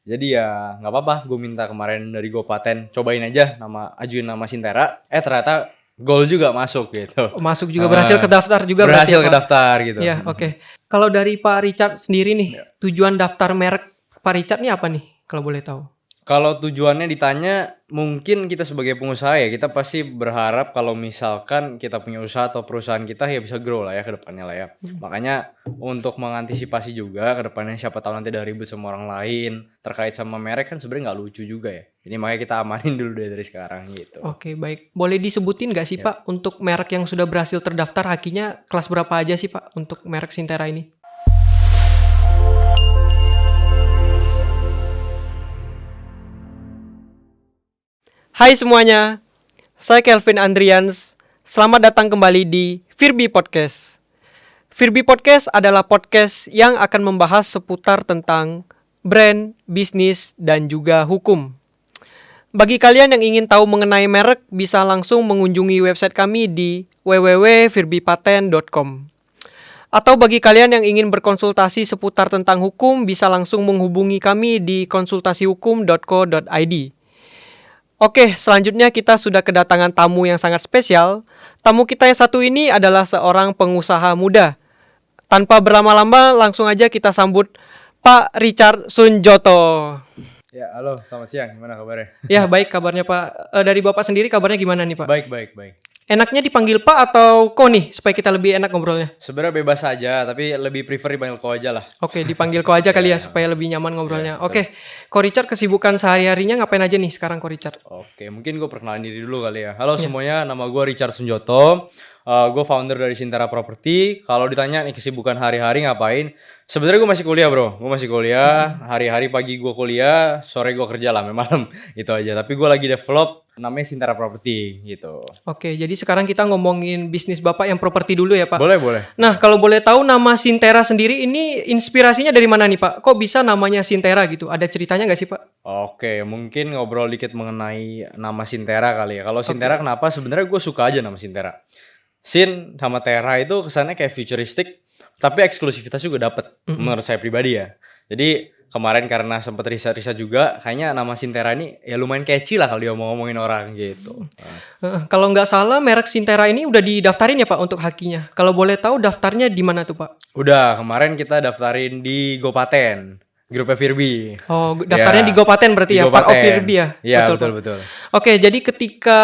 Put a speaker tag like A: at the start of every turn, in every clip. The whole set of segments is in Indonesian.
A: Jadi ya nggak apa-apa, gue minta kemarin dari Gopaten cobain aja ajuin nama Sintera. Ternyata gol juga masuk gitu.
B: Masuk juga, berhasil ke daftar juga berarti
A: Berhasil
B: ya,
A: ke
B: Pak?
A: daftar gitu.
B: Ya, oke. Kalau dari Pak Richard sendiri nih, tujuan daftar merek Pak Richard nih apa nih, kalau boleh tahu?
A: Kalau tujuannya ditanya, mungkin kita sebagai pengusaha ya, kita pasti berharap kalau misalkan kita punya usaha atau perusahaan kita ya bisa grow lah ya ke depannya lah ya. Makanya untuk mengantisipasi juga ke depannya, siapa tahu nanti ada ribut sama orang lain terkait sama merek kan sebenarnya nggak lucu juga ya. Jadi makanya kita amanin dulu dari sekarang gitu.
B: Oke, baik. Boleh disebutin nggak sih Pak, untuk merek yang sudah berhasil terdaftar hakinya kelas berapa aja sih Pak untuk merek Sintera ini? Hai semuanya, saya Kelvin Andrians. Selamat datang kembali di Firbi Podcast. Firbi Podcast adalah podcast yang akan membahas seputar tentang brand, bisnis, dan juga hukum. Bagi kalian yang ingin tahu mengenai merek, bisa langsung mengunjungi website kami di www.firbipaten.com. Atau bagi kalian yang ingin berkonsultasi seputar tentang hukum, bisa langsung menghubungi kami di konsultasihukum.co.id. Oke, selanjutnya kita sudah kedatangan tamu yang sangat spesial. Tamu kita yang satu ini adalah seorang pengusaha muda. Tanpa berlama-lama, langsung aja kita sambut Pak Richard Sunjoto.
A: Ya, halo, selamat siang. Gimana kabarnya?
B: Ya, baik kabarnya Pak. Dari Bapak sendiri kabarnya gimana nih Pak?
A: Baik.
B: Enaknya dipanggil Pak atau Ko nih, supaya kita lebih enak ngobrolnya?
A: Sebenarnya bebas aja, tapi lebih prefer dipanggil Ko aja lah.
B: Oke, dipanggil Ko aja kali ya, supaya lebih nyaman ngobrolnya. Oke, Ko Richard kesibukan sehari-harinya ngapain aja nih sekarang Ko Richard?
A: Oke, mungkin gue perkenalan diri dulu kali ya. Halo semuanya, nama gue Richard Sunjoto. Gue founder dari Sintera Property. Kalau ditanya nih kesibukan hari-hari ngapain? Sebenarnya gue masih kuliah bro. Gue masih kuliah. Hari-hari pagi gue kuliah, sore gue kerja lah, malam itu aja. Tapi gue lagi develop namanya Sintera Property gitu.
B: Oke, jadi sekarang kita ngomongin bisnis Bapak yang properti dulu ya Pak?
A: Boleh.
B: Nah, kalau boleh tahu nama Sintera sendiri ini inspirasinya dari mana nih Pak? Kok bisa namanya Sintera gitu? Ada ceritanya nggak sih Pak?
A: Oke, mungkin ngobrol dikit mengenai nama Sintera kali ya. Kalau Sintera kenapa? Sebenarnya gue suka aja nama Sintera. Sin sama Tera itu kesannya kayak futuristik, tapi eksklusivitas juga dapet menurut saya pribadi ya. Jadi kemarin karena sempat riset-riset juga, kayaknya nama Sintera ini ya lumayan catchy lah kalau dia mau ngomongin orang gitu.
B: Kalau nggak salah merek Sintera ini udah didaftarin ya Pak untuk hakinya. Kalau boleh tahu daftarnya di mana tuh Pak?
A: Udah, kemarin kita daftarin di Gopaten, grupnya Firbi.
B: Oh, daftarnya di Gopaten berarti
A: di
B: ya, Part of
A: Gopaten.
B: Firbi ya?
A: Iya,
B: Pak.
A: betul.
B: Oke, jadi ketika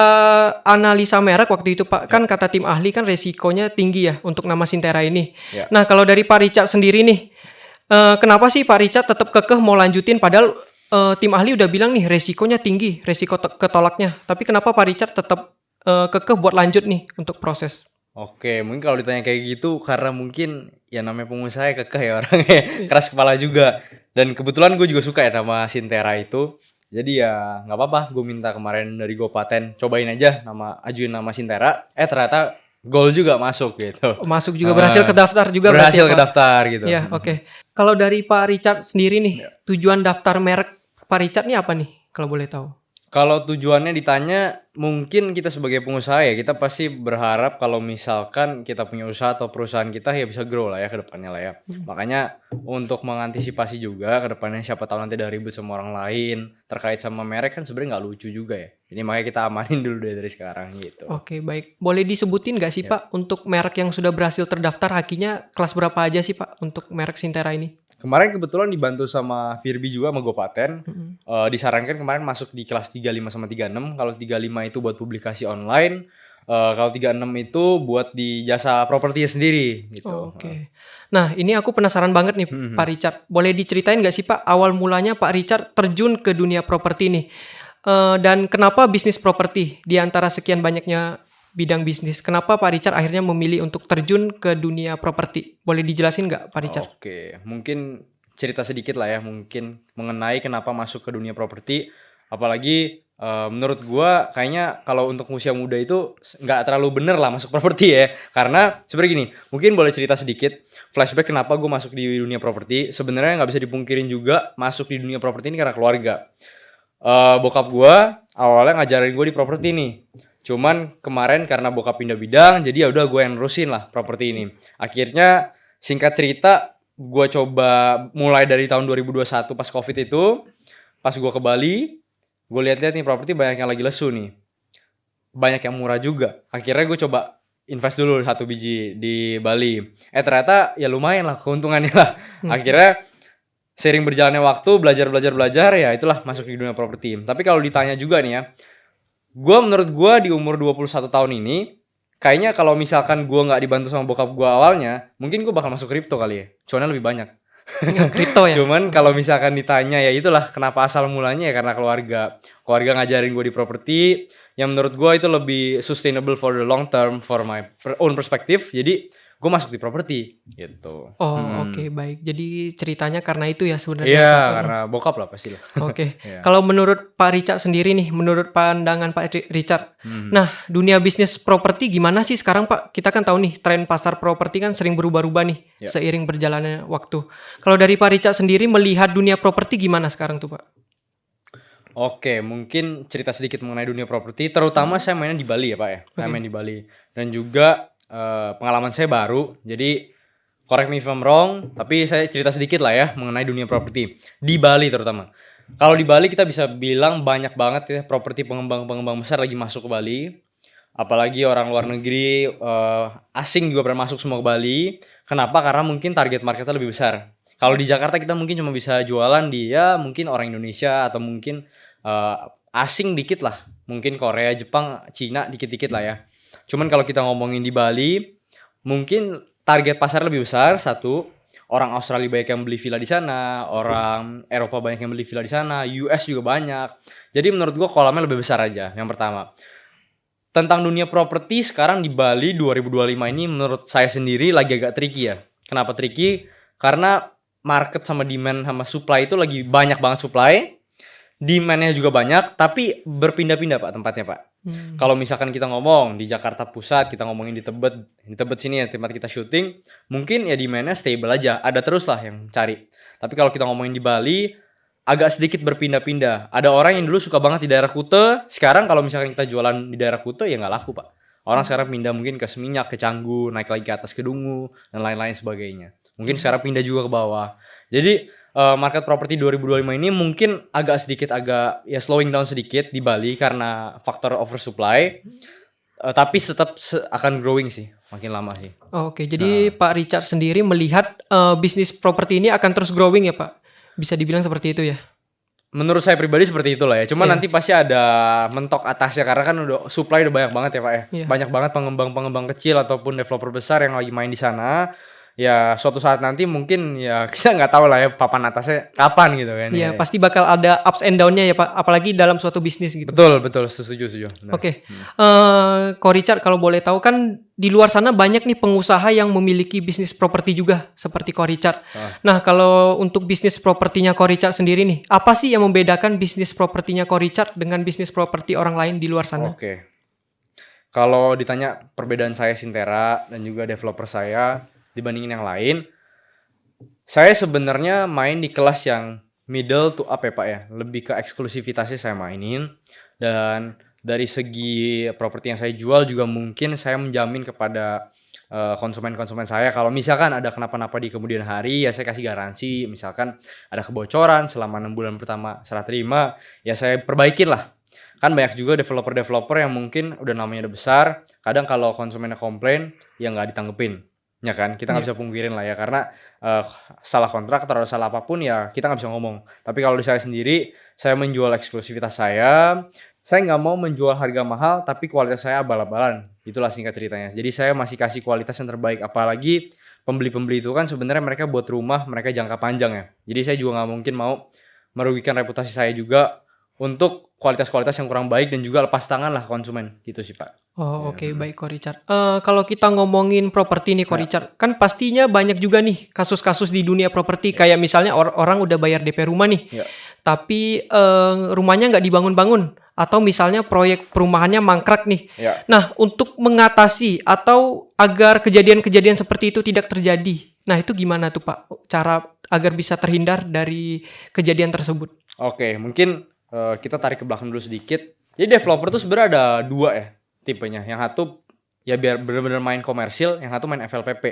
B: analisa merek waktu itu Pak, kan kata tim ahli kan resikonya tinggi ya untuk nama Sintera ini.
A: Ya.
B: Nah, kalau dari Pak Richard sendiri nih, kenapa sih Pak Richard tetap kekeh mau lanjutin padahal tim ahli udah bilang nih resikonya tinggi, resiko ketolaknya. Tapi kenapa Pak Richard tetap kekeh buat lanjut nih untuk proses?
A: Oke, mungkin kalau ditanya kayak gitu karena mungkin ya namanya pengusaha ya kekeh ya orangnya, keras kepala juga. Dan kebetulan gue juga suka ya nama Sintera itu. Jadi ya nggak apa-apa, gue minta kemarin dari Gopaten cobain aja ajuin nama Sintera. Ternyata gol juga masuk gitu.
B: Masuk juga, berhasil ke daftar juga berarti
A: berhasil
B: ya,
A: ke
B: Pak?
A: daftar gitu.
B: Ya, oke. Kalau dari Pak Richard sendiri nih, tujuan daftar merek Pak Richard nih apa nih, kalau boleh tahu?
A: Kalau tujuannya ditanya, mungkin kita sebagai pengusaha ya, kita pasti berharap kalau misalkan kita punya usaha atau perusahaan kita ya bisa grow lah ya ke depannya lah ya. Makanya untuk mengantisipasi juga ke depannya, siapa tahu nanti ada ribut sama orang lain terkait sama merek kan sebenarnya nggak lucu juga ya. Jadi makanya kita amanin dulu dari sekarang gitu.
B: Oke, baik. Boleh disebutin nggak sih Pak, untuk merek yang sudah berhasil terdaftar hakinya kelas berapa aja sih Pak untuk merek Sintera ini?
A: Kemarin kebetulan dibantu sama Firbi juga sama Gopaten. Disarankan kemarin masuk di kelas 35 sama 36. Kalau 35 itu buat publikasi online. Kalau 36 itu buat di jasa propertinya sendiri gitu.
B: Oke. Nah, ini aku penasaran banget nih Pak Richard. Boleh diceritain nggak sih Pak, awal mulanya Pak Richard terjun ke dunia properti nih? Dan kenapa bisnis properti di antara sekian banyaknya bidang bisnis? Kenapa Pak Richard akhirnya memilih untuk terjun ke dunia properti? Boleh dijelasin nggak Pak Richard?
A: Oke, mungkin cerita sedikit lah ya mungkin mengenai kenapa masuk ke dunia properti. Apalagi menurut gua kayaknya kalau untuk usia muda itu nggak terlalu bener lah masuk properti ya. Karena sebenarnya gini, mungkin boleh cerita sedikit flashback kenapa gue masuk di dunia properti. Sebenarnya nggak bisa dipungkirin juga masuk di dunia properti ini karena keluarga. Bokap gua awalnya ngajarin gue di properti nih. Cuman kemarin karena bokap pindah bidang, jadi ya udah gue yang nerusin lah properti ini. Akhirnya singkat cerita, gue coba mulai dari tahun 2021 pas COVID itu, pas gue ke Bali, gue lihat-lihat nih properti banyak yang lagi lesu nih, banyak yang murah juga. Akhirnya gue coba invest dulu 1 biji di Bali. Ternyata ya lumayan lah keuntungannya lah. Akhirnya sering berjalannya waktu, belajar ya itulah masuk di dunia properti. Tapi kalau ditanya juga nih ya, menurut gue di umur 21 tahun ini, kayaknya kalau misalkan gue nggak dibantu sama bokap gue awalnya, mungkin gue bakal masuk kripto kali ya. Cuannya lebih banyak.
B: Kripto ya.
A: Cuman kalau misalkan ditanya ya itulah kenapa asal mulanya ya karena keluarga ngajarin gue di properti, yang menurut gue itu lebih sustainable for the long term for my own perspective. Jadi gue masuk di properti gitu.
B: Oke, baik. Jadi ceritanya karena itu ya sebenarnya.
A: Iya,
B: Pak.
A: karena bokap lah pasti lah.
B: Oke.
A: Iya.
B: Kalau menurut Pak Richard sendiri nih, menurut pandangan Pak Richard, nah dunia bisnis properti gimana sih sekarang Pak? Kita kan tahu nih tren pasar properti kan sering berubah-ubah nih
A: Ya.
B: seiring berjalannya waktu. Kalau dari Pak Richard sendiri melihat dunia properti gimana sekarang tuh Pak?
A: Oke, mungkin cerita sedikit mengenai dunia properti. Terutama saya mainnya di Bali ya Pak ya. Saya main di Bali. Dan juga pengalaman saya baru. Jadi correct me if I'm wrong. Tapi saya cerita sedikit lah ya mengenai dunia properti. Di Bali terutama. Kalau di Bali kita bisa bilang banyak banget ya properti pengembang-pengembang besar lagi masuk ke Bali. Apalagi orang luar negeri, asing juga pernah masuk semua ke Bali. Kenapa? Karena mungkin target marketnya lebih besar. Kalau di Jakarta kita mungkin cuma bisa jualan dia mungkin orang Indonesia atau mungkin asing dikit lah. Mungkin Korea, Jepang, Cina dikit-dikit lah ya. Cuman kalau kita ngomongin di Bali, mungkin target pasar lebih besar. Satu, orang Australia banyak yang beli villa di sana, orang Eropa banyak yang beli villa di sana, US juga banyak. Jadi menurut gua kolamnya lebih besar aja. Yang pertama. Tentang dunia properti sekarang di Bali 2025 ini menurut saya sendiri lagi agak tricky ya. Kenapa tricky? Karena market sama demand sama supply itu lagi banyak banget supply. Demand-nya juga banyak, tapi berpindah-pindah Pak tempatnya Pak. Kalau misalkan kita ngomong di Jakarta Pusat, kita ngomongin di Tebet sini ya tempat kita syuting, mungkin ya demand-nya stable aja, ada terus lah yang cari. Tapi kalau kita ngomongin di Bali, agak sedikit berpindah-pindah. Ada orang yang dulu suka banget di daerah Kuta, sekarang kalau misalkan kita jualan di daerah Kuta ya nggak laku Pak. Orang sekarang pindah mungkin ke Seminyak, ke Canggu, naik lagi ke atas ke Dungu, dan lain-lain sebagainya. Mungkin sekarang pindah juga ke bawah. Jadi market properti 2025 ini mungkin agak ya slowing down sedikit di Bali karena faktor oversupply. Tapi tetap akan growing sih makin lama sih.
B: Oke, jadi Pak Richard sendiri melihat bisnis properti ini akan terus growing ya Pak? Bisa dibilang seperti itu ya?
A: Menurut saya pribadi seperti itulah ya. Cuman nanti pasti ada mentok atasnya karena kan udah supply udah banyak banget ya Pak ya. Banyak banget pengembang-pengembang kecil ataupun developer besar yang lagi main di sana. Ya suatu saat nanti mungkin ya kita nggak tahu lah ya papan atasnya kapan gitu kan.
B: Iya, pasti bakal ada ups and down-nya ya Pak, apalagi dalam suatu bisnis gitu.
A: Betul, setuju.
B: Oke. Ko Richard kalau boleh tahu kan di luar sana banyak nih pengusaha yang memiliki bisnis properti juga seperti Ko Richard. Nah, kalau untuk bisnis propertinya Ko Richard sendiri nih, apa sih yang membedakan bisnis propertinya Ko Richard dengan bisnis properti orang lain di luar sana?
A: Oke. Kalau ditanya perbedaan saya Sintera dan juga developer saya dibandingin yang lain, saya sebenarnya main di kelas yang middle to up ya Pak ya. Lebih ke eksklusivitasnya saya mainin. Dan dari segi properti yang saya jual juga mungkin saya menjamin kepada konsumen-konsumen saya kalau misalkan ada kenapa-napa di kemudian hari ya saya kasih garansi. Misalkan ada kebocoran selama 6 bulan pertama serah terima, ya saya perbaikin lah. Kan banyak juga developer-developer yang mungkin udah namanya udah besar, kadang kalau konsumennya komplain ya nggak ditanggepin. Ya kan, kita nggak bisa pungkirin lah ya karena salah kontrak atau salah apapun ya kita nggak bisa ngomong. Tapi kalau di saya sendiri, saya menjual eksklusivitas saya nggak mau menjual harga mahal tapi kualitas saya abal-abalan. Itulah singkat ceritanya. Jadi saya masih kasih kualitas yang terbaik. Apalagi pembeli-pembeli itu kan sebenarnya mereka buat rumah mereka jangka panjang ya. Jadi saya juga nggak mungkin mau merugikan reputasi saya juga untuk kualitas-kualitas yang kurang baik dan juga lepas tangan lah konsumen gitu sih Pak.
B: Oke, baik Ko Richard. Kalau kita ngomongin properti nih Ko Richard, kan pastinya banyak juga nih kasus-kasus di dunia properti kayak misalnya orang udah bayar DP rumah nih, tapi rumahnya nggak dibangun-bangun atau misalnya proyek perumahannya mangkrak nih. Nah, untuk mengatasi atau agar kejadian-kejadian seperti itu tidak terjadi, nah itu gimana tuh Pak? Cara agar bisa terhindar dari kejadian tersebut?
A: Oke, mungkin kita tarik ke belakang dulu sedikit. Jadi developer tuh sebenarnya ada dua ya tipenya. Yang satu ya biar benar-benar main komersil, yang satu main FLPP.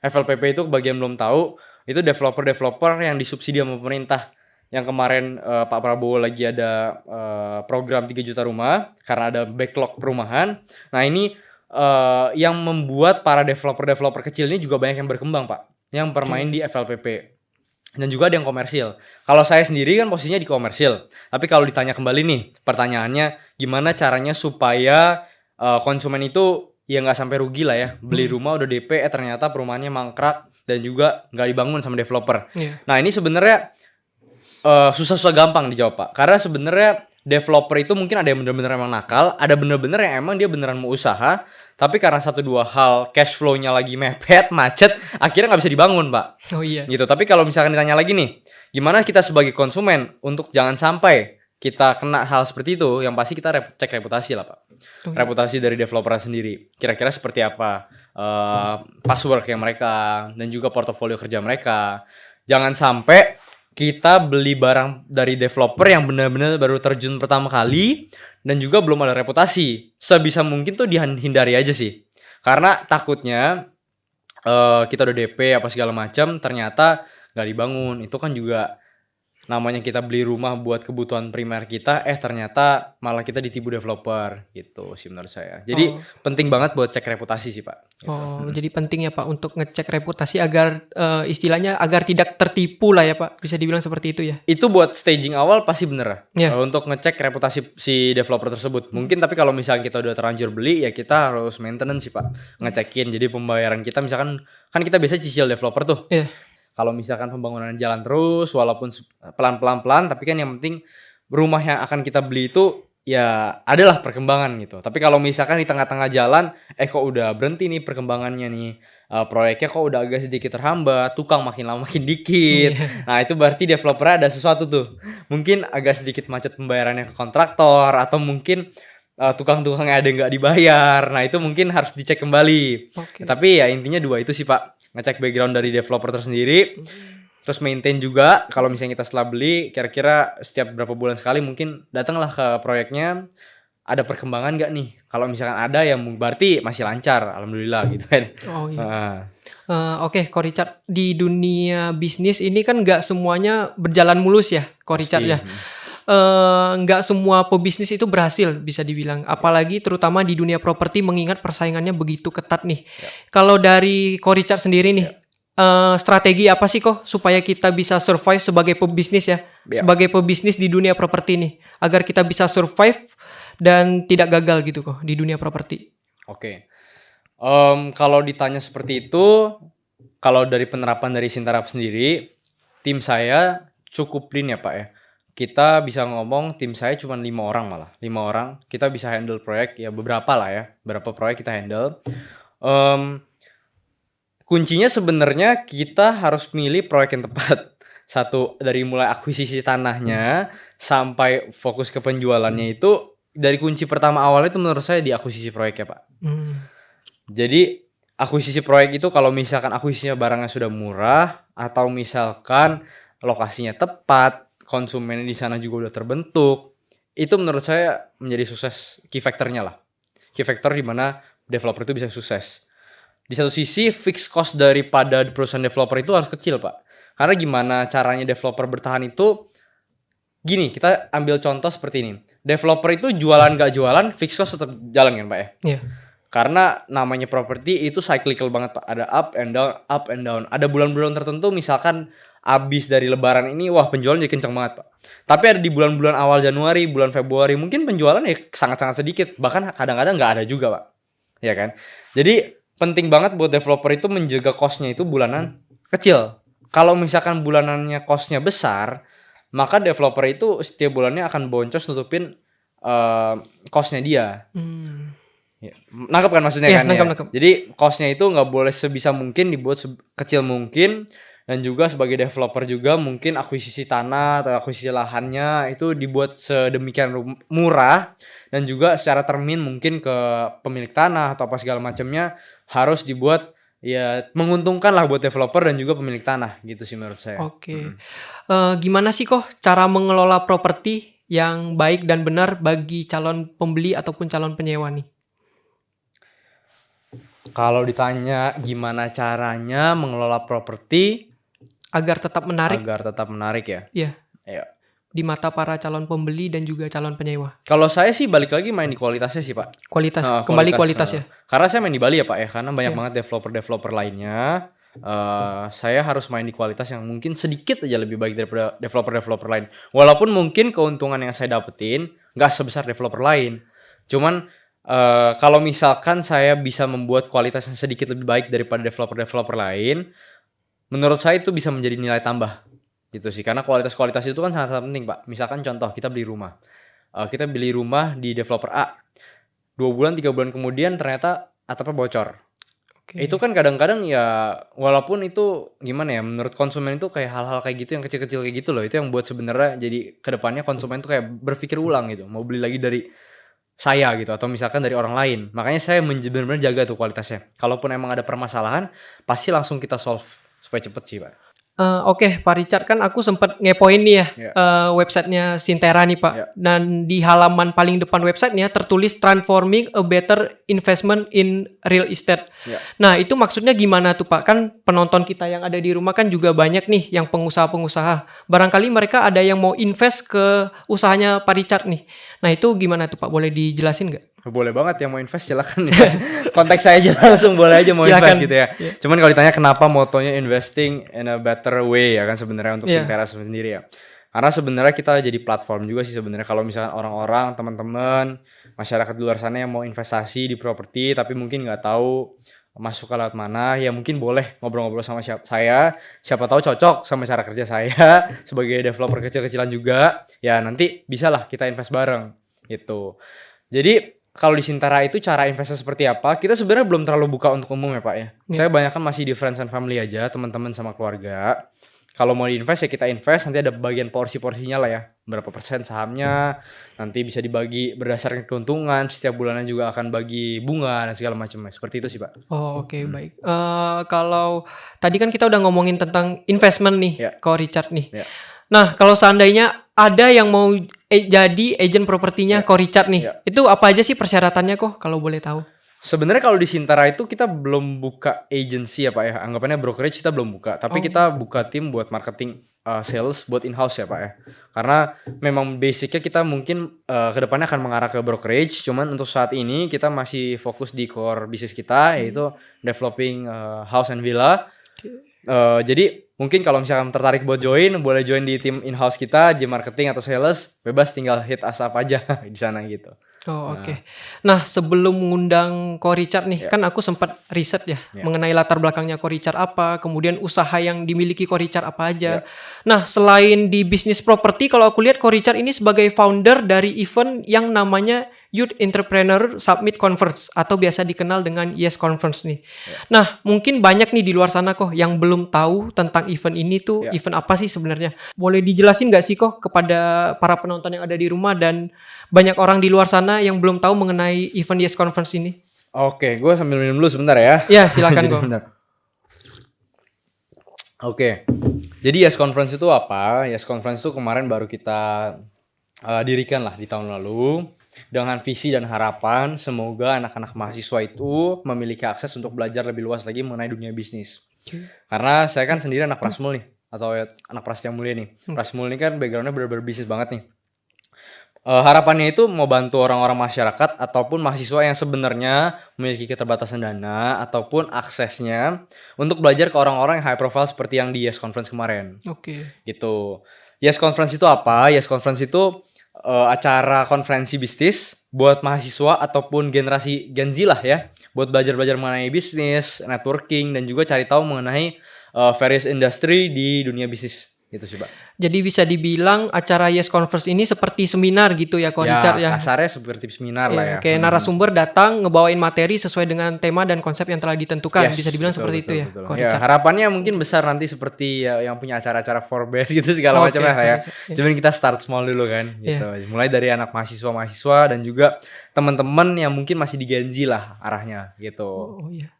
A: FLPP itu bagian belum tahu, itu developer yang disubsidi sama pemerintah. Yang kemarin Pak Prabowo lagi ada program 3 juta rumah karena ada backlog perumahan. Nah ini yang membuat para developer kecil ini juga banyak yang berkembang, Pak, yang bermain di FLPP. Dan juga ada yang komersil. Kalau saya sendiri kan posisinya di komersil. Tapi kalau ditanya kembali nih, pertanyaannya gimana caranya supaya konsumen itu ya nggak sampai rugi lah ya. Beli rumah udah DP, ternyata perumahannya mangkrak dan juga nggak dibangun sama developer. Nah ini sebenarnya susah-susah gampang dijawab, Pak. Karena sebenarnya developer itu mungkin ada yang bener-bener emang nakal, ada bener-bener yang emang dia beneran mau usaha, tapi karena 1-2 hal cash flow-nya lagi mepet, macet, akhirnya nggak bisa dibangun, Pak.
B: Oh iya.
A: Gitu. Tapi kalau misalkan ditanya lagi nih, gimana kita sebagai konsumen untuk jangan sampai kita kena hal seperti itu, yang pasti kita cek reputasi lah, Pak. Reputasi dari developer sendiri. Kira-kira seperti apa password yang mereka dan juga portofolio kerja mereka. Jangan sampai kita beli barang dari developer yang benar-benar baru terjun pertama kali dan juga belum ada reputasi. Sebisa mungkin tuh dihindari aja sih. Karena takutnya kita udah DP apa segala macam ternyata nggak dibangun. Itu kan juga namanya kita beli rumah buat kebutuhan primer kita, ternyata malah kita ditipu developer gitu sih menurut saya. Jadi penting banget buat cek reputasi sih, Pak. Gitu.
B: Jadi penting ya Pak untuk ngecek reputasi agar istilahnya agar tidak tertipu lah ya Pak. Bisa dibilang seperti itu ya.
A: Itu buat staging awal pasti bener
B: ya.
A: Untuk ngecek reputasi si developer tersebut. Mungkin tapi kalau misalnya kita udah terlanjur beli ya kita harus maintenance sih, Pak. Ngecekin. Jadi pembayaran kita misalkan kan kita biasa cicil developer tuh.
B: Iya.
A: Kalau misalkan pembangunan jalan terus walaupun pelan-pelan tapi kan yang penting rumah yang akan kita beli itu ya adalah perkembangan gitu. Tapi kalau misalkan di tengah-tengah jalan kok udah berhenti nih perkembangannya nih, proyeknya kok udah agak sedikit terhambat, tukang makin lama makin dikit. Nah itu berarti developer ada sesuatu tuh. Mungkin agak sedikit macet pembayarannya ke kontraktor atau mungkin tukang-tukangnya ada yang nggak dibayar. Nah itu mungkin harus dicek kembali. Tapi ya intinya 2 itu sih, Pak. Ngecek background dari developer tersendiri, terus maintain juga. Kalau misalnya kita setelah beli, kira-kira setiap berapa bulan sekali mungkin datanglah ke proyeknya, ada perkembangan nggak nih? Kalau misalkan ada ya berarti masih lancar, alhamdulillah gitu kan.
B: Oke, Ko Richard, di dunia bisnis ini kan nggak semuanya berjalan mulus ya, Ko Richard ya. Nggak semua pebisnis itu berhasil bisa dibilang, apalagi terutama di dunia properti mengingat persaingannya begitu ketat nih. Kalau dari Ko Richard sendiri nih, strategi apa sih kok supaya kita bisa survive sebagai pebisnis ya, sebagai pebisnis di dunia properti nih, agar kita bisa survive dan tidak gagal gitu kok di dunia properti?
A: Kalau ditanya seperti itu, kalau dari penerapan dari Sintarap sendiri, tim saya cukup lean ya, Pak ya. Kita bisa ngomong tim saya cuma 5 orang malah. 5 orang kita bisa handle proyek ya beberapa lah ya. Beberapa proyek kita handle. Kuncinya sebenarnya kita harus milih proyek yang tepat. Satu, dari mulai akuisisi tanahnya sampai fokus ke penjualannya itu dari kunci pertama awalnya itu menurut saya di akuisisi proyek ya, Pak. Jadi akuisisi proyek itu kalau misalkan akuisisinya barangnya sudah murah atau misalkan lokasinya tepat, konsumen di sana juga udah terbentuk, itu menurut saya menjadi sukses key factor-nya lah. Key factor di mana developer itu bisa sukses. Di satu sisi fixed cost daripada perusahaan developer itu harus kecil, Pak. Karena gimana caranya developer bertahan itu gini, kita ambil contoh seperti ini. Developer itu jualan gak jualan, fixed cost tetap jalan kan, Pak ya?
B: Iya.
A: Karena namanya properti itu cyclical banget, Pak. Ada up and down. Ada bulan-bulan tertentu misalkan abis dari lebaran ini, wah penjualan jadi kencang banget, Pak. Tapi ada di bulan-bulan awal Januari, bulan Februari, mungkin penjualan ya sangat-sangat sedikit. Bahkan kadang-kadang nggak ada juga, Pak. Ya kan? Jadi penting banget buat developer itu menjaga cost-nya itu bulanan kecil. Kalau misalkan bulanannya cost-nya besar, maka developer itu setiap bulannya akan boncos nutupin cost-nya dia. Ya, nangkep kan maksudnya kan?
B: Nangkep.
A: Jadi cost-nya itu nggak boleh sebisa mungkin dibuat kecil mungkin. Dan juga sebagai developer juga mungkin akuisisi tanah atau akuisisi lahannya itu dibuat sedemikian murah. Dan juga secara termin mungkin ke pemilik tanah atau apa segala macamnya harus dibuat ya menguntungkan lah buat developer dan juga pemilik tanah gitu sih menurut saya.
B: Gimana sih kok cara mengelola properti yang baik dan benar bagi calon pembeli ataupun calon penyewa nih?
A: Kalau ditanya gimana caranya mengelola properti,
B: agar tetap menarik
A: agar tetap menarik ya.
B: ya
A: Ya.
B: di mata para calon pembeli dan juga calon penyewa.
A: Kalau saya sih balik lagi main di kualitasnya sih Pak.
B: Kualitas,
A: Nah,
B: kembali kualitas ya.
A: Karena saya main di Bali ya Pak ya, karena banyak
B: Iya.
A: banget developer lainnya. Saya harus main di kualitas yang mungkin sedikit aja lebih baik daripada developer lain. Walaupun mungkin keuntungan yang saya dapetin nggak sebesar developer lain. Cuman kalau misalkan saya bisa membuat kualitas yang sedikit lebih baik daripada developer lain, menurut saya itu bisa menjadi nilai tambah. Gitu sih, karena kualitas itu kan sangat penting Pak. Misalkan contoh kita beli rumah. Kita beli rumah di developer A. 2 bulan 3 bulan kemudian ternyata atapnya bocor.
B: Oke.
A: Itu kan kadang-kadang ya walaupun itu gimana ya, menurut konsumen itu kayak hal-hal kayak gitu yang kecil-kecil kayak gitu loh. Itu yang buat sebenarnya jadi kedepannya konsumen tuh kayak berpikir ulang gitu, mau beli lagi dari saya gitu atau misalkan dari orang lain. Makanya saya benar-benar jaga tuh kualitasnya. Kalaupun emang ada permasalahan, pasti langsung kita solve supaya cepet sih Pak.
B: Oke, Pak Richard, kan aku sempat ngepoin nih ya
A: Iya.
B: websitenya Sintera nih Pak.
A: Iya.
B: Dan di halaman paling depan websitenya tertulis transforming a better investment in real estate.
A: Iya.
B: Nah, itu maksudnya gimana tuh Pak? Kan penonton kita yang ada di rumah kan juga banyak nih yang pengusaha-pengusaha. Barangkali mereka ada yang mau invest ke usahanya Pak Richard nih. Nah, itu gimana tuh Pak? Boleh dijelasin nggak?
A: Boleh banget yang mau invest silakan invest. Kontak saya aja langsung, boleh aja mau
B: Silakan.
A: invest gitu ya.
B: Iya.
A: Cuman kalau ditanya kenapa motonya investing in a better way ya kan sebenarnya untuk
B: Iya.
A: Sintera sendiri ya. Karena sebenarnya kita jadi platform juga sih sebenarnya kalau misalkan orang-orang, teman-teman, masyarakat di luar sana yang mau investasi di properti tapi mungkin nggak tahu masuk ke lewat mana, ya mungkin boleh ngobrol-ngobrol sama saya. Siapa tahu cocok sama cara kerja saya sebagai developer kecil-kecilan juga. Ya nanti bisalah kita invest bareng gitu. Jadi kalau di Sintara itu cara investasi seperti apa? Kita sebenarnya belum terlalu buka untuk umum ya Pak ya. Saya banyak kan masih di friends and family aja, teman-teman sama keluarga. Kalau mau diinvest ya kita invest, nanti ada bagian porsi-porsinya lah ya. Berapa persen sahamnya, nanti bisa dibagi berdasarkan keuntungan, setiap bulannya juga akan bagi bunga dan segala macamnya. Seperti itu sih Pak.
B: Oh, oke, baik. Kalau tadi kan kita udah ngomongin tentang investment nih,
A: Ya.
B: Ko Richard nih.
A: Ya.
B: Nah, kalau seandainya ada yang mau jadi agent propertinya Ko Richard nih,
A: Ya.
B: itu apa aja sih persyaratannya kok kalau boleh tahu?
A: Sebenarnya kalau di Sintara itu kita belum buka agency ya Pak ya. Anggapannya brokerage kita belum buka, tapi kita buka tim buat marketing, sales buat in-house ya Pak ya. Karena memang basicnya kita mungkin kedepannya akan mengarah ke brokerage. Cuman untuk saat ini kita masih fokus di core bisnis kita yaitu developing house and villa. Jadi mungkin kalau misalkan tertarik buat join, boleh join di tim in-house kita di marketing atau sales. Bebas tinggal hit us up aja di sana gitu.
B: Oh, oke. Nah, sebelum mengundang Ko Richard nih, kan aku sempat riset ya mengenai latar belakangnya Ko Richard apa, kemudian usaha yang dimiliki Ko Richard apa aja. Nah, selain di bisnis properti, kalau aku lihat Ko Richard ini sebagai founder dari event yang namanya Youth Entrepreneur Summit Conference atau biasa dikenal dengan Yes Conference nih. Nah, mungkin banyak nih di luar sana kok yang belum tahu tentang event ini tuh event apa sih sebenarnya. Boleh dijelasin nggak sih kok kepada para penonton yang ada di rumah dan banyak orang di luar sana yang belum tahu mengenai event Yes Conference ini?
A: Oke, gue sambil minum dulu sebentar ya.
B: Ya, silakan
A: Jadi
B: kok.
A: benar. Oke, jadi Yes Conference itu apa? Yes Conference itu kemarin baru kita dirikan lah di tahun lalu dengan visi dan harapan semoga anak-anak mahasiswa itu memiliki akses untuk belajar lebih luas lagi mengenai dunia bisnis. Karena saya kan sendiri anak Prasmul nih, atau anak Prasetya Mulia nih. Prasmul ini kan backgroundnya bener-bener bisnis banget nih. Harapannya itu mau bantu orang-orang masyarakat ataupun mahasiswa yang sebenarnya memiliki keterbatasan dana ataupun aksesnya untuk belajar ke orang-orang yang high profile seperti yang di Yes Conference kemarin.
B: Oke.
A: Gitu. Yes Conference itu apa? Yes Conference itu acara konferensi bisnis buat mahasiswa ataupun generasi Gen Z lah ya, buat belajar-belajar mengenai bisnis, networking dan juga cari tahu mengenai various industry di dunia bisnis gitu sih Pak.
B: Jadi bisa dibilang acara Yes Conference ini seperti seminar gitu ya Ko Richard ya.
A: Kasarnya seperti seminar lah ya.
B: Kayak narasumber datang ngebawain materi sesuai dengan tema dan konsep yang telah ditentukan.
A: Yes,
B: Bisa dibilang
A: betul,
B: seperti
A: betul,
B: itu ya,
A: betul.
B: Ko
A: Ya,
B: Richard.
A: harapannya mungkin besar nanti seperti yang punya acara-acara Forbes gitu segala
B: Oke,
A: macamnya lah ya.
B: bisa, ya.
A: Cuman kita start small dulu kan gitu. Mulai dari anak mahasiswa dan juga teman-teman yang mungkin masih di Gen Z lah arahnya gitu.
B: Oh iya.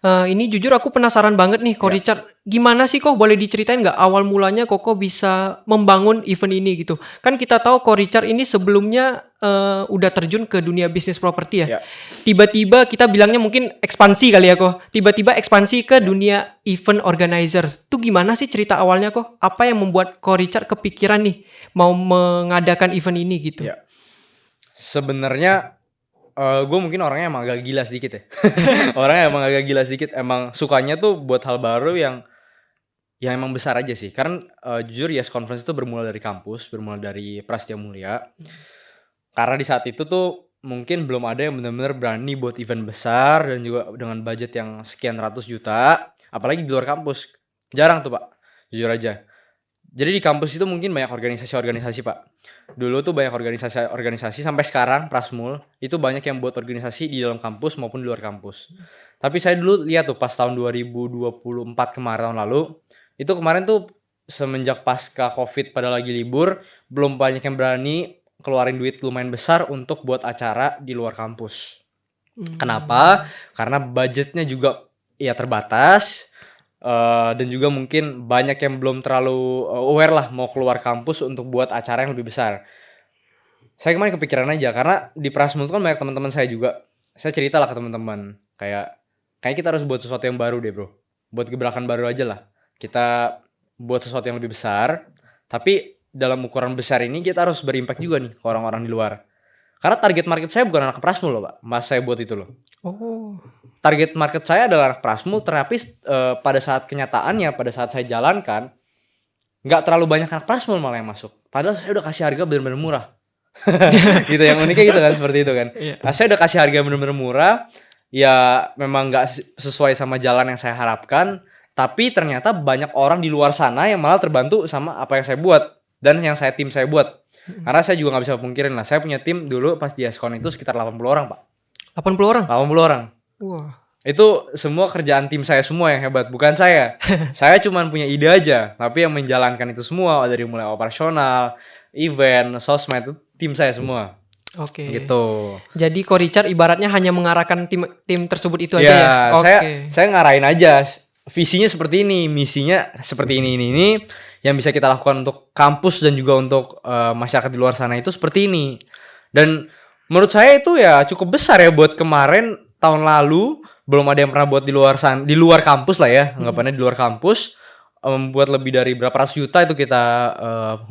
B: Ini jujur aku penasaran banget nih, Ko
A: Ya.
B: Richard. Gimana sih kok boleh diceritain nggak awal mulanya Koko bisa membangun event ini gitu? Kan kita tahu Ko Richard ini sebelumnya udah terjun ke dunia bisnis properti ya.
A: Ya.
B: Tiba-tiba kita bilangnya mungkin ekspansi kali ya Ko. Tiba-tiba ekspansi ke dunia event organizer. Tuh gimana sih cerita awalnya Ko? Apa yang membuat Ko Richard kepikiran nih mau mengadakan event ini gitu?
A: Ya. Sebenarnya gue mungkin orangnya emang agak gila sedikit ya. Orangnya emang agak gila sedikit. Emang sukanya tuh buat hal baru yang emang besar aja sih. Karena jujur Yes Conference itu bermula dari kampus, bermula dari Prasetya Mulia. Karena di saat itu tuh mungkin belum ada yang benar-benar berani buat event besar dan juga dengan budget yang sekian ratus juta, apalagi di luar kampus. Jarang tuh, Pak. Jujur aja. Jadi di kampus itu mungkin banyak organisasi-organisasi, Pak. Dulu tuh banyak organisasi sampai sekarang Prasmul itu banyak yang buat organisasi di dalam kampus maupun di luar kampus. Tapi saya dulu lihat tuh pas tahun 2024 kemarin tahun lalu, itu kemarin tuh semenjak pasca Covid pada lagi libur, belum banyak yang berani keluarin duit lumayan besar untuk buat acara di luar kampus. Kenapa? Karena budgetnya juga ya terbatas. Dan juga mungkin banyak yang belum terlalu aware lah mau keluar kampus untuk buat acara yang lebih besar. Saya kemarin kepikiran aja karena di Prasmul kan banyak teman-teman saya juga. Saya cerita lah ke teman-teman kayak kita harus buat sesuatu yang baru deh bro. Buat gebrakan baru aja lah. Kita buat sesuatu yang lebih besar. Tapi dalam ukuran besar ini kita harus berimpact juga nih ke orang-orang di luar. Karena target market saya bukan anak Prasmul loh pak. Mas saya buat itu loh.
B: Oh.
A: Target market saya adalah anak Prasmul, tapi pada saat kenyataannya, pada saat saya jalankan, nggak terlalu banyak anak Prasmul malah yang masuk. Padahal saya udah kasih harga benar-benar murah. Gitu, yang uniknya gitu kan, seperti itu kan. Nah, saya udah kasih harga benar-benar murah, ya memang nggak sesuai sama jalan yang saya harapkan, tapi ternyata banyak orang di luar sana yang malah terbantu sama apa yang saya buat, dan yang tim saya buat. Karena saya juga nggak bisa pungkirin lah, saya punya tim dulu pas di Eskon itu sekitar 80 orang pak.
B: 80 orang?
A: 80 orang.
B: Wah.
A: Itu semua kerjaan tim saya semua yang hebat, bukan saya. Saya cuma punya ide aja, tapi yang menjalankan itu semua dari mulai operasional, event, sosmed itu tim saya semua.
B: Oke.
A: Gitu.
B: Jadi Ko Richard ibaratnya hanya mengarahkan tim tersebut itu aja
A: Ya,
B: ya.
A: saya ngarahin aja. Visinya seperti ini, misinya seperti ini yang bisa kita lakukan untuk kampus dan juga untuk masyarakat di luar sana itu seperti ini. Dan menurut saya itu ya cukup besar ya buat kemarin tahun lalu belum ada yang pernah buat di luar kampus lah ya, anggapannya di luar kampus, membuat lebih dari berapa ratus juta itu kita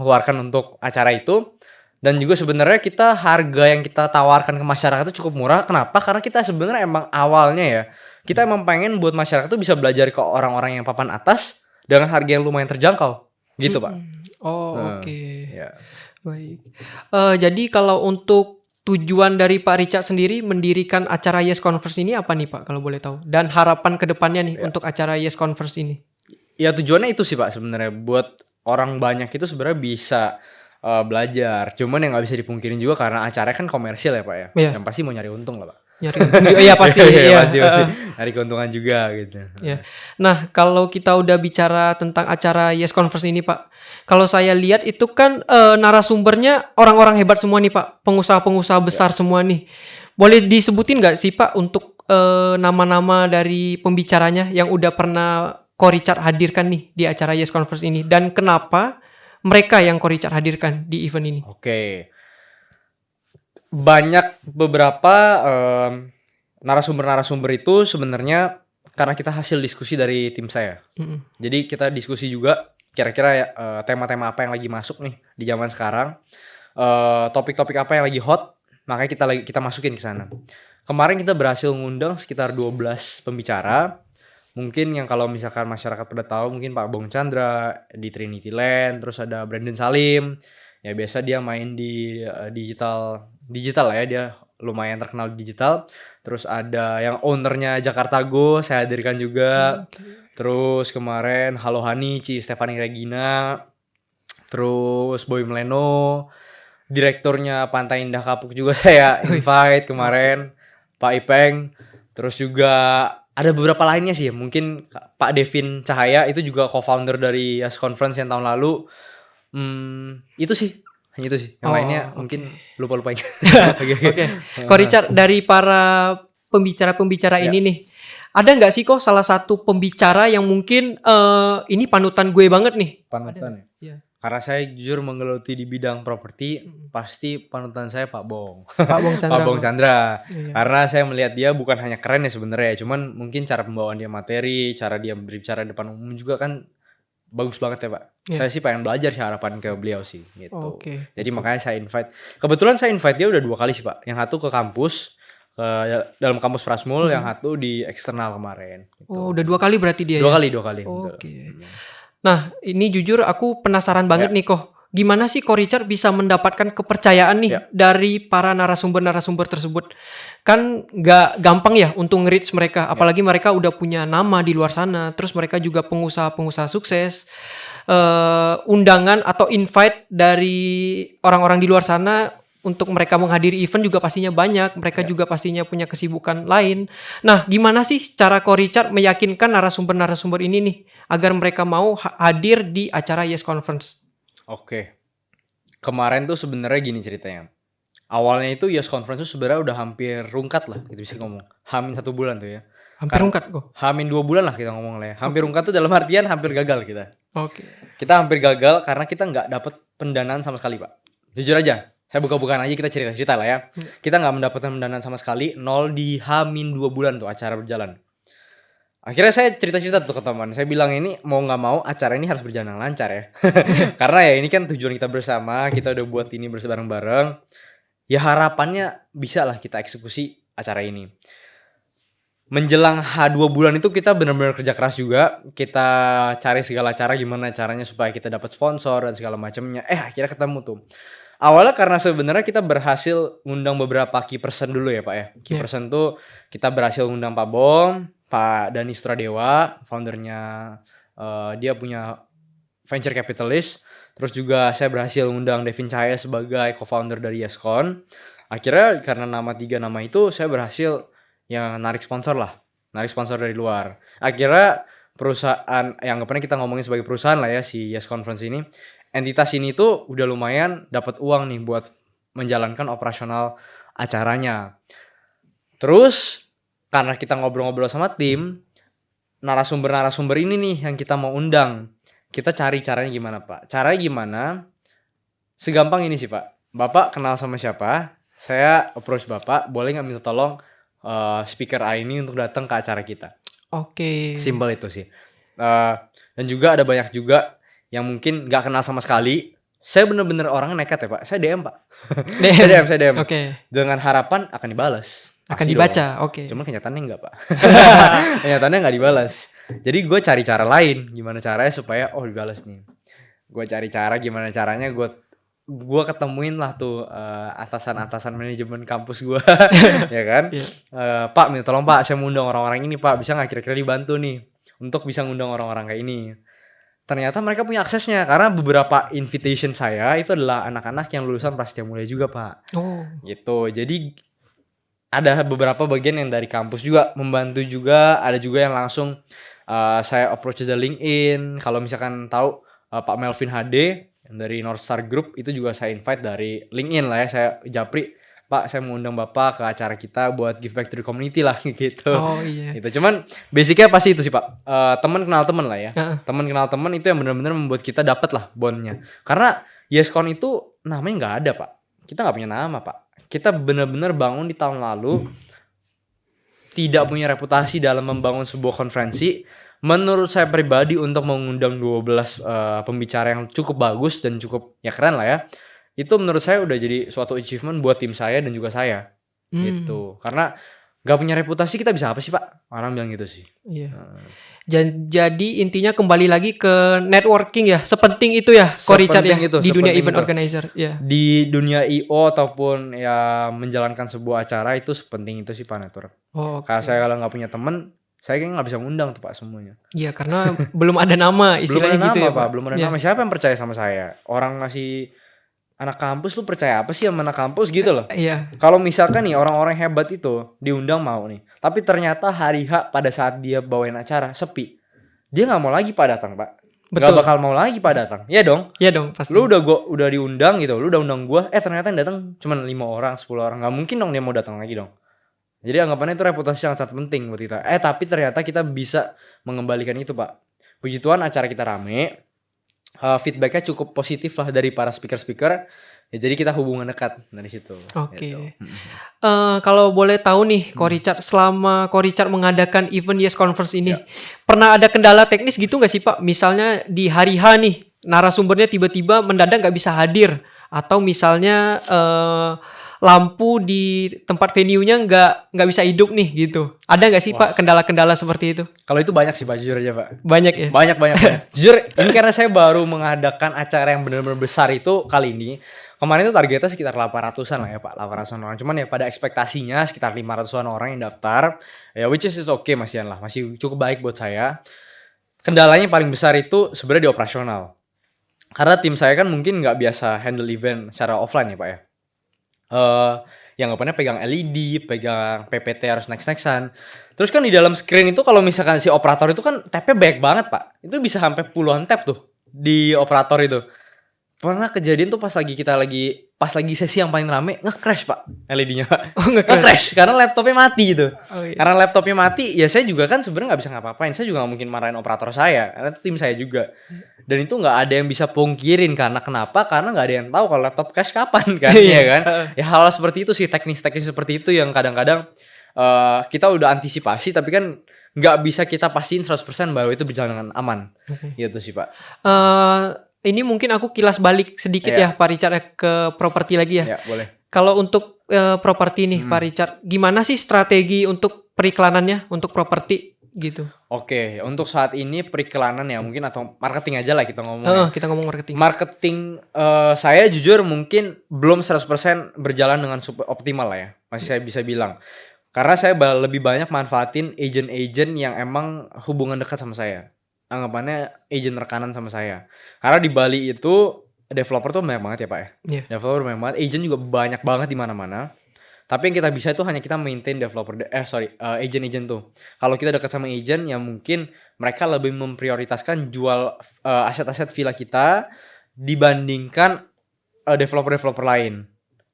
A: keluarkan untuk acara itu. Dan juga sebenarnya kita harga yang kita tawarkan ke masyarakat itu cukup murah. Kenapa? Karena kita sebenarnya emang awalnya ya, kita emang pengen buat masyarakat itu bisa belajar ke orang-orang yang papan atas dengan harga yang lumayan terjangkau. Gitu Pak.
B: Oh oke.
A: Ya.
B: Baik. Jadi kalau untuk tujuan dari Pak Richard sendiri mendirikan acara Yes Conference ini apa nih Pak kalau boleh tahu? Dan harapan kedepannya nih untuk acara Yes Conference ini?
A: Ya tujuannya itu sih Pak sebenarnya, buat orang banyak itu sebenarnya bisa belajar. Cuman yang nggak bisa dipungkirin juga karena acaranya kan komersil ya Pak ya.
B: Iya.
A: Yang pasti mau nyari untung lah Pak.
B: Nyari untung. Iya pasti. Iya.
A: pasti. Nyari keuntungan juga gitu.
B: Ya. Nah, kalau kita udah bicara tentang acara Yes Conference ini, Pak. Kalau saya lihat itu kan narasumbernya orang-orang hebat semua nih, Pak. Pengusaha-pengusaha besar semua nih. Boleh disebutin nggak sih, Pak, untuk nama-nama dari pembicaranya yang udah pernah Ko Richard hadirkan nih di acara Yes Conference ini? Dan kenapa mereka yang Ko Richard hadirkan di event ini?
A: Oke. Banyak beberapa narasumber-narasumber itu sebenarnya karena kita hasil diskusi dari tim saya. Jadi kita diskusi juga kira-kira tema-tema apa yang lagi masuk nih di zaman sekarang, topik-topik apa yang lagi hot, makanya kita masukin ke sana. Kemarin kita berhasil ngundang sekitar 12 pembicara. Mungkin yang kalau misalkan masyarakat pada tahu mungkin Pak Bong Chandra di Trinity Land, terus ada Brandon Salim. Ya biasa dia main di digital lah ya, dia lumayan terkenal di digital. Terus ada yang ownernya Jakarta Go, saya hadirkan juga. Terus kemarin Halo Hani, Ci Stefani Regina. Terus Boy Meleno, direkturnya Pantai Indah Kapuk juga saya invite kemarin, Pak Ipeng. Terus juga ada beberapa lainnya sih, mungkin Pak Devin Cahaya itu juga co-founder dari Yes Conference yang tahun lalu. Itu sih, hanya itu sih. Yang lainnya mungkin lupa-lupain.
B: Oke. Ko Richard, dari para pembicara-pembicara ini nih, Ada nggak sih kok salah satu pembicara yang mungkin ini panutan gue banget nih?
A: Panutan ya?
B: Iya.
A: Karena saya jujur menggeluti di bidang properti, pasti panutan saya Pak Bong.
B: Pak Bong Chandra.
A: Pak Bong Chandra.
B: Iya.
A: Karena saya melihat dia bukan hanya keren ya sebenarnya, cuman mungkin cara pembawaan dia materi, cara dia berbicara di depan umum juga kan bagus banget ya Pak.
B: Iya.
A: Saya sih pengen belajar sih, harapan ke beliau sih gitu.
B: Oke.
A: Jadi makanya saya invite. Kebetulan saya invite dia udah 2 kali sih Pak. Yang satu ke kampus, ke dalam kampus Prasmul, yang satu di eksternal kemarin. Gitu.
B: Oh, udah 2 kali berarti dia
A: 2
B: ya?
A: kali. Betul.
B: Oke. Nah, ini jujur aku penasaran banget nih kok. Gimana sih Ko Richard bisa mendapatkan kepercayaan nih dari para narasumber-narasumber tersebut? Kan nggak gampang ya untuk nge-reach mereka. Apalagi mereka udah punya nama di luar sana. Terus mereka juga pengusaha-pengusaha sukses. Undangan atau invite dari orang-orang di luar sana untuk mereka menghadiri event juga pastinya banyak. Mereka juga pastinya punya kesibukan lain. Nah, gimana sih cara Ko Richard meyakinkan narasumber-narasumber ini nih agar mereka mau hadir di acara Yes Conference?
A: Oke. Kemarin tuh sebenarnya gini ceritanya. Awalnya itu Yes Conference tuh sebenarnya udah hampir rungkat lah, gitu bisa ngomong. Hamin 1 bulan tuh ya.
B: Hampir rungkat kok.
A: Hamin 2 bulan lah kita ngomong lah ya. Hampir rungkat tuh dalam artian hampir gagal kita.
B: Oke.
A: Kita hampir gagal karena kita nggak dapet pendanaan sama sekali Pak. Jujur aja. Saya buka-bukaan aja, kita cerita-cerita lah ya. Kita nggak mendapatkan pendanaan sama sekali. 0 di Hamin 2 bulan tuh acara berjalan. Akhirnya saya cerita-cerita tuh ke teman. Saya bilang ini mau nggak mau acara ini harus berjalan lancar ya. Karena ya ini kan tujuan kita bersama. Kita udah buat ini bareng-bareng. Ya harapannya bisa lah kita eksekusi acara ini. Menjelang 2 bulan itu kita benar-benar kerja keras juga. Kita cari segala cara gimana caranya supaya kita dapat sponsor dan segala macamnya. Akhirnya ketemu tuh. Awalnya karena sebenarnya kita berhasil ngundang beberapa key person dulu ya Pak ya. Key person tuh kita berhasil ngundang Pak Bong, Pak Dani Sutradewa, foundernya, dia punya venture capitalist. Terus juga saya berhasil ngundang Devin Cahaya sebagai co-founder dari YesCon. Akhirnya karena 3 nama itu saya berhasil yang narik sponsor dari luar. Akhirnya perusahaan yang pernah kita ngomongin sebagai perusahaan lah ya si Yes Conference ini. Entitas ini tuh udah lumayan dapat uang nih buat menjalankan operasional acaranya. Terus karena kita ngobrol-ngobrol sama tim, narasumber-narasumber ini nih yang kita mau undang. Kita cari caranya gimana Pak? Caranya gimana? Segampang ini sih Pak. Bapak kenal sama siapa? Saya approach Bapak, boleh nggak minta tolong speaker A ini untuk datang ke acara kita?
B: Oke.
A: Simpel itu sih. Dan juga ada banyak juga yang mungkin nggak kenal sama sekali. Saya bener-bener orang nekat ya Pak. Saya DM Pak. Saya DM.
B: Oke.
A: Dengan harapan akan dibalas.
B: Akan dibaca. Oke.
A: Cuman kenyataannya enggak Pak. Kenyataannya nggak dibalas. Jadi gue cari cara lain. Gimana caranya supaya dibalas nih. Gue cari cara gimana caranya gue ketemuin lah tuh atasan-atasan manajemen kampus gue. Ya kan. Pak minta tolong Pak, saya mau undang orang-orang ini Pak. Bisa gak kira-kira dibantu nih untuk bisa ngundang orang-orang kayak ini. Ternyata mereka punya aksesnya karena beberapa invitation saya itu adalah anak-anak yang lulusan Prasetya Mulia juga Pak. Gitu. Jadi ada beberapa bagian yang dari kampus juga membantu juga. Ada juga yang langsung saya approach the LinkedIn. Kalau misalkan tahu Pak Melvin HD yang dari North Star Group itu juga saya invite dari LinkedIn lah ya. Saya japri, Pak saya mau undang Bapak ke acara kita buat give back to the community lah gitu.
B: Iya.
A: Gitu. Cuman basicnya pasti itu sih Pak. Teman kenal teman lah ya. Teman kenal teman itu yang benar-benar membuat kita dapat lah bondnya. Karena YesCon itu namanya nggak ada Pak. Kita nggak punya nama Pak. Kita benar-benar bangun di tahun lalu. Tidak punya reputasi dalam membangun sebuah konferensi. Menurut saya pribadi untuk mengundang 12 pembicara yang cukup bagus dan cukup ya keren lah ya. Itu menurut saya udah jadi suatu achievement buat tim saya dan juga saya. Gitu. Karena gak punya reputasi kita bisa apa sih Pak? Orang bilang gitu sih.
B: Iya. Jadi intinya kembali lagi ke networking ya. Sepenting itu ya Ko Richard ya di dunia event organizer. Ya.
A: Di dunia IO ataupun ya menjalankan sebuah acara itu sepenting itu sih Pak network. Karena saya kalau gak punya temen, saya kayaknya gak bisa ngundang tuh Pak semuanya.
B: Iya karena belum ada nama istilahnya gitu ya Pak.
A: Belum ada nama. Siapa yang percaya sama saya? Orang masih anak kampus lu percaya apa sih sama anak kampus gitu loh.
B: Iya.
A: Kalau misalkan nih orang-orang hebat itu diundang mau nih. Tapi ternyata hari H pada saat dia bawain acara sepi. Dia gak mau lagi Pak datang Pak.
B: Betul.
A: Gak bakal mau lagi Pak datang. Iya dong.
B: Iya dong pasti.
A: Lu udah diundang gitu. Lu udah undang gua. Ternyata yang datang cuma 5 orang 10 orang. Gak mungkin dong dia mau datang lagi dong. Jadi anggapannya itu reputasi yang sangat penting buat kita. Tapi ternyata kita bisa mengembalikan itu, Pak. Puji Tuhan acara kita rame, feedbacknya cukup positif lah dari para speaker-speaker. Ya, jadi kita hubungan dekat dari situ.
B: Oke.
A: Gitu.
B: Kalau boleh tahu nih, Ko Richard, selama Ko Richard mengadakan event Yes Conference ini,
A: Ya.
B: pernah ada kendala teknis gitu nggak sih Pak? Misalnya di hari H nih, narasumbernya tiba-tiba mendadak nggak bisa hadir, atau misalnya lampu di tempat venue-nya nggak bisa hidup nih gitu. Ada nggak sih Pak kendala-kendala seperti itu?
A: Kalau itu banyak sih Pak, jujur aja Pak.
B: Banyak ya?
A: Banyak. Jujur, ini karena saya baru mengadakan acara yang benar-benar besar itu kali ini. Kemarin itu targetnya sekitar 800-an lah ya Pak, 800-an orang. Cuman ya pada ekspektasinya sekitar 500-an orang yang daftar. Ya which is okay Masian lah, masih cukup baik buat saya. Kendalanya paling besar itu sebenarnya di operasional. Karena tim saya kan mungkin nggak biasa handle event secara offline ya Pak ya. Yang anggapannya pegang LED, pegang PPT harus next-nextan. Terus kan di dalam screen itu kalau misalkan si operator itu kan tabnya banyak banget Pak. Itu bisa sampai puluhan tab tuh di operator itu. Pernah kejadian tuh pas lagi sesi yang paling rame nge-crash Pak LED-nya Pak.
B: Oh, nge-crash.
A: Nge-crash karena laptopnya mati gitu.
B: Oh, iya.
A: Karena laptopnya mati, ya saya juga kan sebenarnya nggak bisa ngapa-ngapain. Saya juga nggak mungkin marahin operator saya, karena itu tim saya juga. Dan itu nggak ada yang bisa pungkirin karena kenapa? Karena nggak ada yang tahu kalau laptop crash kapan kan, ya kan? Ya hal seperti itu sih, teknis-teknis seperti itu yang kadang-kadang kita udah antisipasi, tapi kan nggak bisa kita pastiin 100% bahwa itu berjalan dengan aman. Gitu sih Pak.
B: Ini mungkin aku kilas balik sedikit ya
A: Iya.
B: Pak Richard ya, ke properti lagi ya.
A: Ya boleh.
B: Kalau untuk properti nih Pak Richard, gimana sih strategi untuk periklanannya untuk properti gitu?
A: Oke, untuk saat ini periklanan ya mungkin atau marketing aja lah kita ngomong.
B: Kita ngomong marketing.
A: Marketing saya jujur mungkin belum 100% berjalan dengan super optimal lah ya. Masih saya bisa bilang. Karena saya lebih banyak manfaatin agent-agent yang emang hubungan dekat sama saya. Anggapannya agent rekanan sama saya. Karena di Bali itu developer tuh banyak banget ya Pak ya.
B: Iya.
A: Developer banyak banget, agent juga banyak banget di mana-mana. Tapi yang kita bisa itu hanya kita maintain developer agent-agent tuh. Kalau kita dekat sama agent yang mungkin mereka lebih memprioritaskan jual aset-aset villa kita dibandingkan developer-developer lain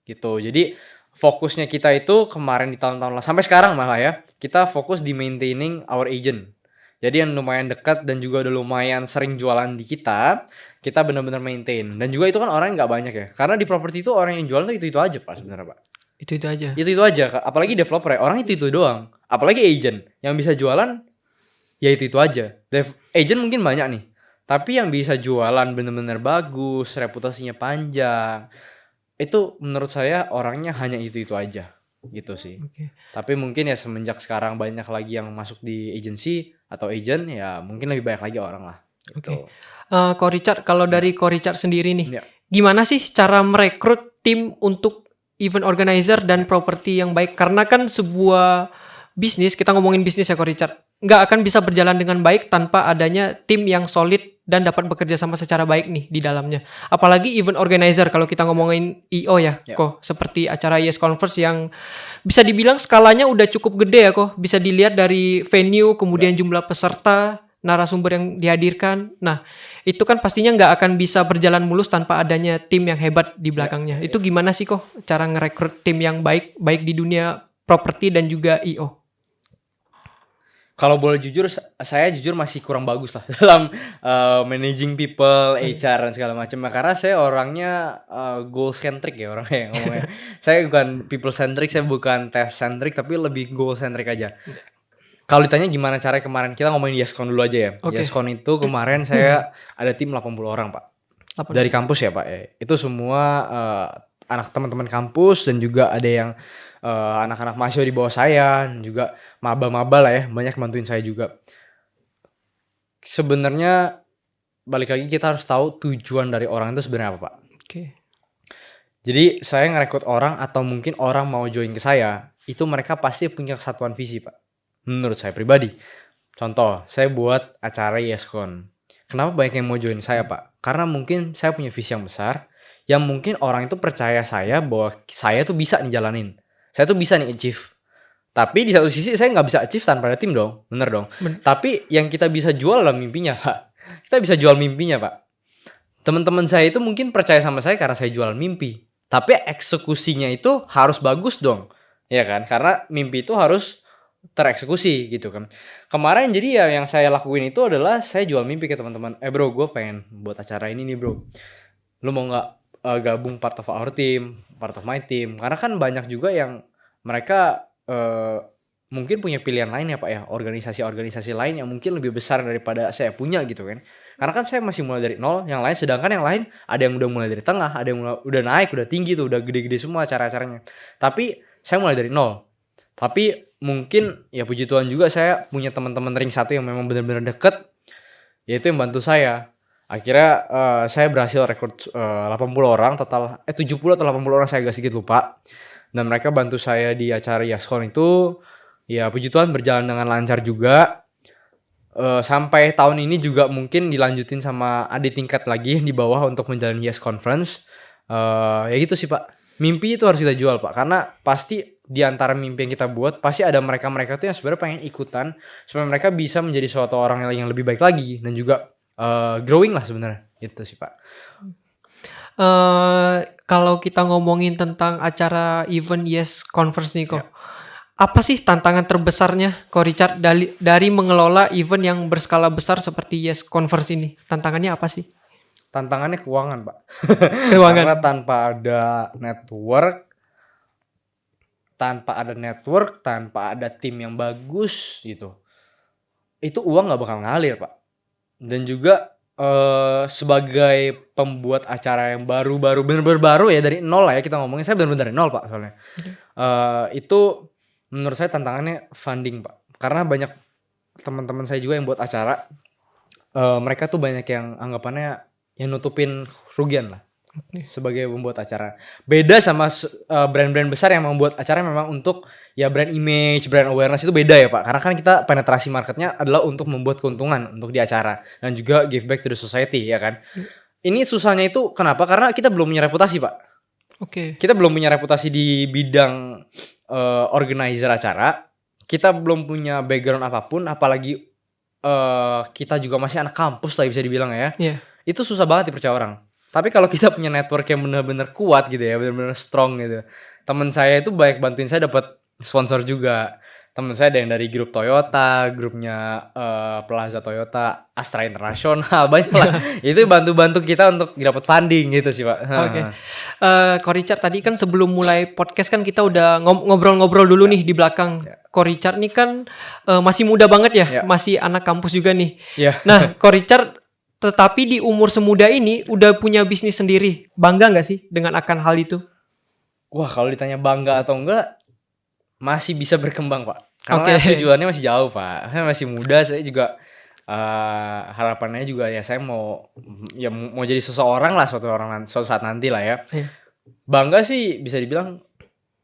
A: gitu. Jadi fokusnya kita itu kemarin di tahun-tahun sampai sekarang malah ya, kita fokus di maintaining our agent. Jadi yang lumayan dekat dan juga udah lumayan sering jualan di kita benar-benar maintain. Dan juga itu kan orang nggak banyak ya. Karena di properti itu orang yang jualan tuh itu aja Pak sebenarnya Pak.
B: Itu aja.
A: Itu aja, apalagi developer ya, orang itu doang. Apalagi agent yang bisa jualan ya itu aja. Agent mungkin banyak nih, tapi yang bisa jualan bener-bener bagus, reputasinya panjang, itu menurut saya orangnya hanya itu aja gitu sih.
B: Oke.
A: Tapi mungkin ya semenjak sekarang banyak lagi yang masuk di agency atau agent, ya mungkin lebih banyak lagi orang lah gitu.
B: Ko Richard, kalau dari Ko Richard sendiri nih,
A: Ya.
B: gimana sih cara merekrut tim untuk event organizer dan properti yang baik? Karena kan sebuah bisnis, kita ngomongin bisnis ya Ko Richard, nggak akan bisa berjalan dengan baik tanpa adanya tim yang solid dan dapat bekerja sama secara baik nih di dalamnya. Apalagi event organizer, kalau kita ngomongin IO ya,
A: Ya.
B: kok seperti acara Yes Conference yang bisa dibilang skalanya udah cukup gede ya kok. Bisa dilihat dari venue, kemudian jumlah peserta, narasumber yang dihadirkan. Nah, itu kan pastinya nggak akan bisa berjalan mulus tanpa adanya tim yang hebat di belakangnya. Itu gimana sih kok cara ngerekrut tim yang baik di dunia properti dan juga IO?
A: Kalau boleh jujur, saya jujur masih kurang bagus lah dalam managing people, HR dan segala macam. Karena saya orangnya goal centric ya orangnya ngomongnya. Saya bukan people centric, saya bukan test centric, tapi lebih goal centric aja. Kalau ditanya gimana caranya kemarin, kita ngomongin YesCon dulu aja ya.
B: Oke.
A: YesCon itu kemarin saya ada tim 80 orang Pak. Dari kampus ya Pak ya. Itu semua anak teman-teman kampus dan juga ada yang anak-anak mahasiswa di bawah saya dan juga maba-maba lah ya, banyak bantuin saya juga. Sebenarnya balik lagi kita harus tahu tujuan dari orang itu sebenarnya apa Pak.
B: Oke.
A: Jadi saya ngerekrut orang atau mungkin orang mau join ke saya, itu mereka pasti punya kesatuan visi Pak. Menurut saya pribadi. Contoh, saya buat acara YesCon. Kenapa banyak yang mau join saya Pak? Karena mungkin saya punya visi yang besar, yang mungkin orang itu percaya saya bahwa saya tuh bisa nih jalanin. Saya tuh bisa nih achieve. Tapi di satu sisi saya nggak bisa achieve tanpa ada tim dong. Bener dong. Tapi yang kita bisa jual adalah mimpinya Pak. Kita bisa jual mimpinya Pak. Teman-teman saya itu mungkin percaya sama saya karena saya jual mimpi. Tapi eksekusinya itu harus bagus dong. ya kan? Karena mimpi itu harus tereksekusi gitu kan. Kemarin jadi ya yang saya lakuin itu adalah saya jual mimpi ke teman-teman. Bro, gue pengen buat acara ini nih bro. Lu mau nggak gabung part of our team, part of my team? Karena kan banyak juga yang mereka mungkin punya pilihan lain ya Pak ya. Organisasi-organisasi lain yang mungkin lebih besar daripada saya punya gitu kan. Karena kan saya masih mulai dari nol, sedangkan yang lain ada yang udah mulai dari tengah, ada yang udah naik, udah tinggi tuh, udah gede-gede semua acara-acaranya. Tapi saya mulai dari nol. Tapi mungkin ya puji Tuhan juga saya punya teman-teman ring 1 yang memang benar-benar deket, yaitu yang bantu saya. Akhirnya saya berhasil rekrut 80 orang total, 70 atau 80 orang saya agak sedikit lupa. Dan mereka bantu saya di acara Yaskon itu. Ya puji Tuhan berjalan dengan lancar juga. Sampai tahun ini juga mungkin dilanjutin sama adik tingkat lagi di bawah untuk menjalani Yes Conference. Ya gitu sih Pak. Mimpi itu harus kita jual Pak, karena pasti di antara mimpi yang kita buat pasti ada mereka-mereka tuh yang sebenarnya pengen ikutan supaya mereka bisa menjadi suatu orang yang lebih baik lagi dan juga growing lah sebenarnya. Gitu sih Pak.
B: Kalau kita ngomongin tentang acara event Yes Conference nih kok, apa sih tantangan terbesarnya kok Richard dari mengelola event yang berskala besar seperti Yes Conference ini? Tantangannya apa sih?
A: Tantangannya keuangan Pak.
B: Keuangan.
A: Karena tanpa ada network, tanpa ada tim yang bagus gitu, itu uang nggak bakal ngalir Pak. Dan juga sebagai pembuat acara yang bener-bener baru ya, dari nol lah ya kita ngomongin, saya bener-bener dari nol Pak soalnya. Itu menurut saya tantangannya funding Pak, karena banyak teman-teman saya juga yang buat acara, mereka tuh banyak yang anggapannya yang nutupin kerugian lah sebagai pembuat acara. Beda sama brand-brand besar yang membuat acara memang untuk ya brand image, brand awareness, itu beda ya Pak. Karena kan kita penetrasi marketnya adalah untuk membuat keuntungan untuk di acara dan juga give back to the society ya kan. Ini susahnya itu kenapa? Karena kita belum punya reputasi Pak. Kita belum punya reputasi di bidang organizer acara. Kita belum punya background apapun, apalagi kita juga masih anak kampus lah bisa dibilang ya. Itu susah banget dipercaya orang. Tapi kalau kita punya network yang benar-benar kuat gitu ya, benar-benar strong gitu. Teman saya itu banyak bantuin saya dapat sponsor juga. Teman saya ada yang dari grup Toyota, grupnya Plaza Toyota, Astra Internasional, banyak lah. Itu bantu-bantu kita untuk dapat funding gitu sih Pak.
B: Ko Richard, tadi kan sebelum mulai podcast kan kita udah ngobrol-ngobrol dulu nih di belakang. Ko Richard nih kan masih muda banget ya, masih anak kampus juga nih. Nah, Ko Richard tetapi di umur semuda ini udah punya bisnis sendiri. Bangga gak sih dengan akan hal itu?
A: Wah, kalau ditanya bangga atau enggak, masih bisa berkembang Pak. Karena tujuannya masih jauh Pak. Saya masih muda, saya juga harapannya juga ya saya mau jadi seseorang lah suatu saat nanti lah ya. Bangga sih bisa dibilang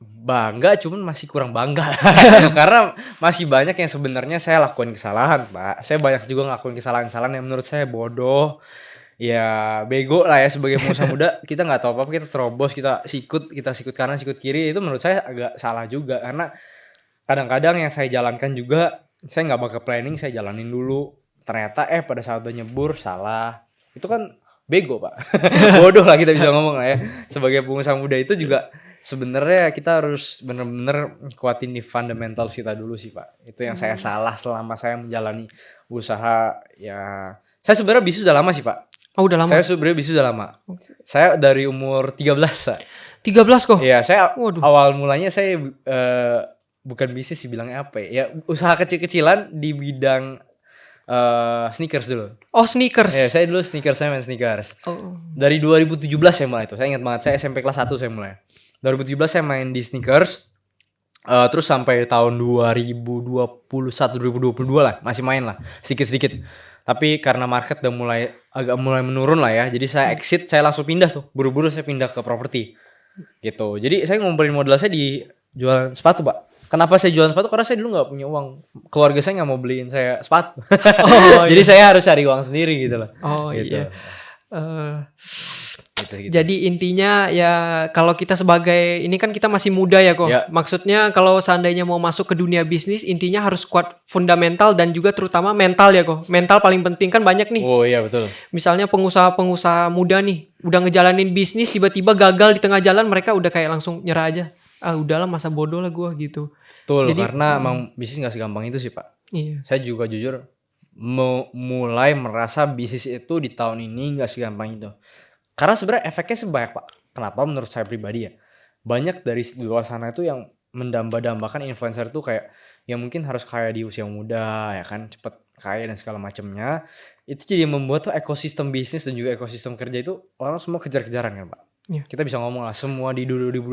A: bangga, cuman masih kurang bangga karena masih banyak yang sebenarnya saya lakuin kesalahan Pak. Saya banyak juga ngelakuin kesalahan-kesalahan yang menurut saya bodoh, ya bego lah ya sebagai pengusaha muda. Kita nggak tahu apa-apa, kita terobos, kita sikut kanan sikut kiri, itu menurut saya agak salah juga. Karena kadang-kadang yang saya jalankan juga saya nggak pakai planning, saya jalanin dulu, ternyata pada saat udah nyebur salah. Itu kan bego Pak. Bodoh lah kita bisa ngomong lah ya. Sebagai pengusaha muda itu juga sebenarnya kita harus bener-bener kuatin di fundamentals kita dulu sih Pak. Itu yang saya salah selama saya menjalani usaha ya. Saya sebenarnya bisnis udah lama sih Pak.
B: Oh udah lama?
A: Saya sebenarnya bisnis udah lama. Saya dari umur 13 Pak.
B: 13 kok?
A: Iya, saya awal mulanya saya bukan bisnis sih bilangnya apa ya. Usaha kecil-kecilan di bidang sneakers dulu.
B: Oh sneakers.
A: Ya, saya dulu saya main sneakers. Dari 2017 saya mulai itu. Saya ingat banget, saya SMP kelas 1 saya mulai. 2017 saya main di sneakers. Terus sampai tahun 2021 2022 lah masih main lah sedikit-sedikit. Tapi karena market udah mulai menurun lah ya. Jadi saya exit, saya langsung pindah tuh. Buru-buru saya pindah ke properti. Gitu. Jadi saya ngumpulin modal saya di jualan sepatu, Pak. Kenapa saya jualan sepatu? Karena saya dulu nggak punya uang. Keluarga saya nggak mau beliin saya sepatu. Jadi saya harus cari uang sendiri gitu loh. Gitu.
B: Iya. Gitu. Jadi intinya ya kalau kita sebagai ini kan kita masih muda ya kok. Maksudnya kalau seandainya mau masuk ke dunia bisnis, intinya harus kuat fundamental dan juga terutama mental ya kok. Mental paling penting kan banyak nih.
A: Oh iya betul.
B: Misalnya pengusaha muda nih udah ngejalanin bisnis tiba-tiba gagal di tengah jalan, mereka udah kayak langsung nyerah aja. udahlah masa bodoh lah gue gitu.
A: Betul,
B: Jadi,
A: karena emang bisnis nggak segampang itu sih Pak.
B: Iya.
A: Saya juga jujur mulai merasa bisnis itu di tahun ini nggak segampang itu. Karena sebenarnya efeknya sebanyak Pak. Kenapa menurut saya pribadi ya? Banyak dari luar sana itu yang mendamba-dambakan influencer itu kayak yang mungkin harus kaya di usia muda ya kan, cepet kaya dan segala macamnya. Itu jadi membuat tuh ekosistem bisnis dan juga ekosistem kerja itu orang semua kejar-kejaran kan Pak.
B: Iya.
A: Kita bisa ngomong lah semua di 2025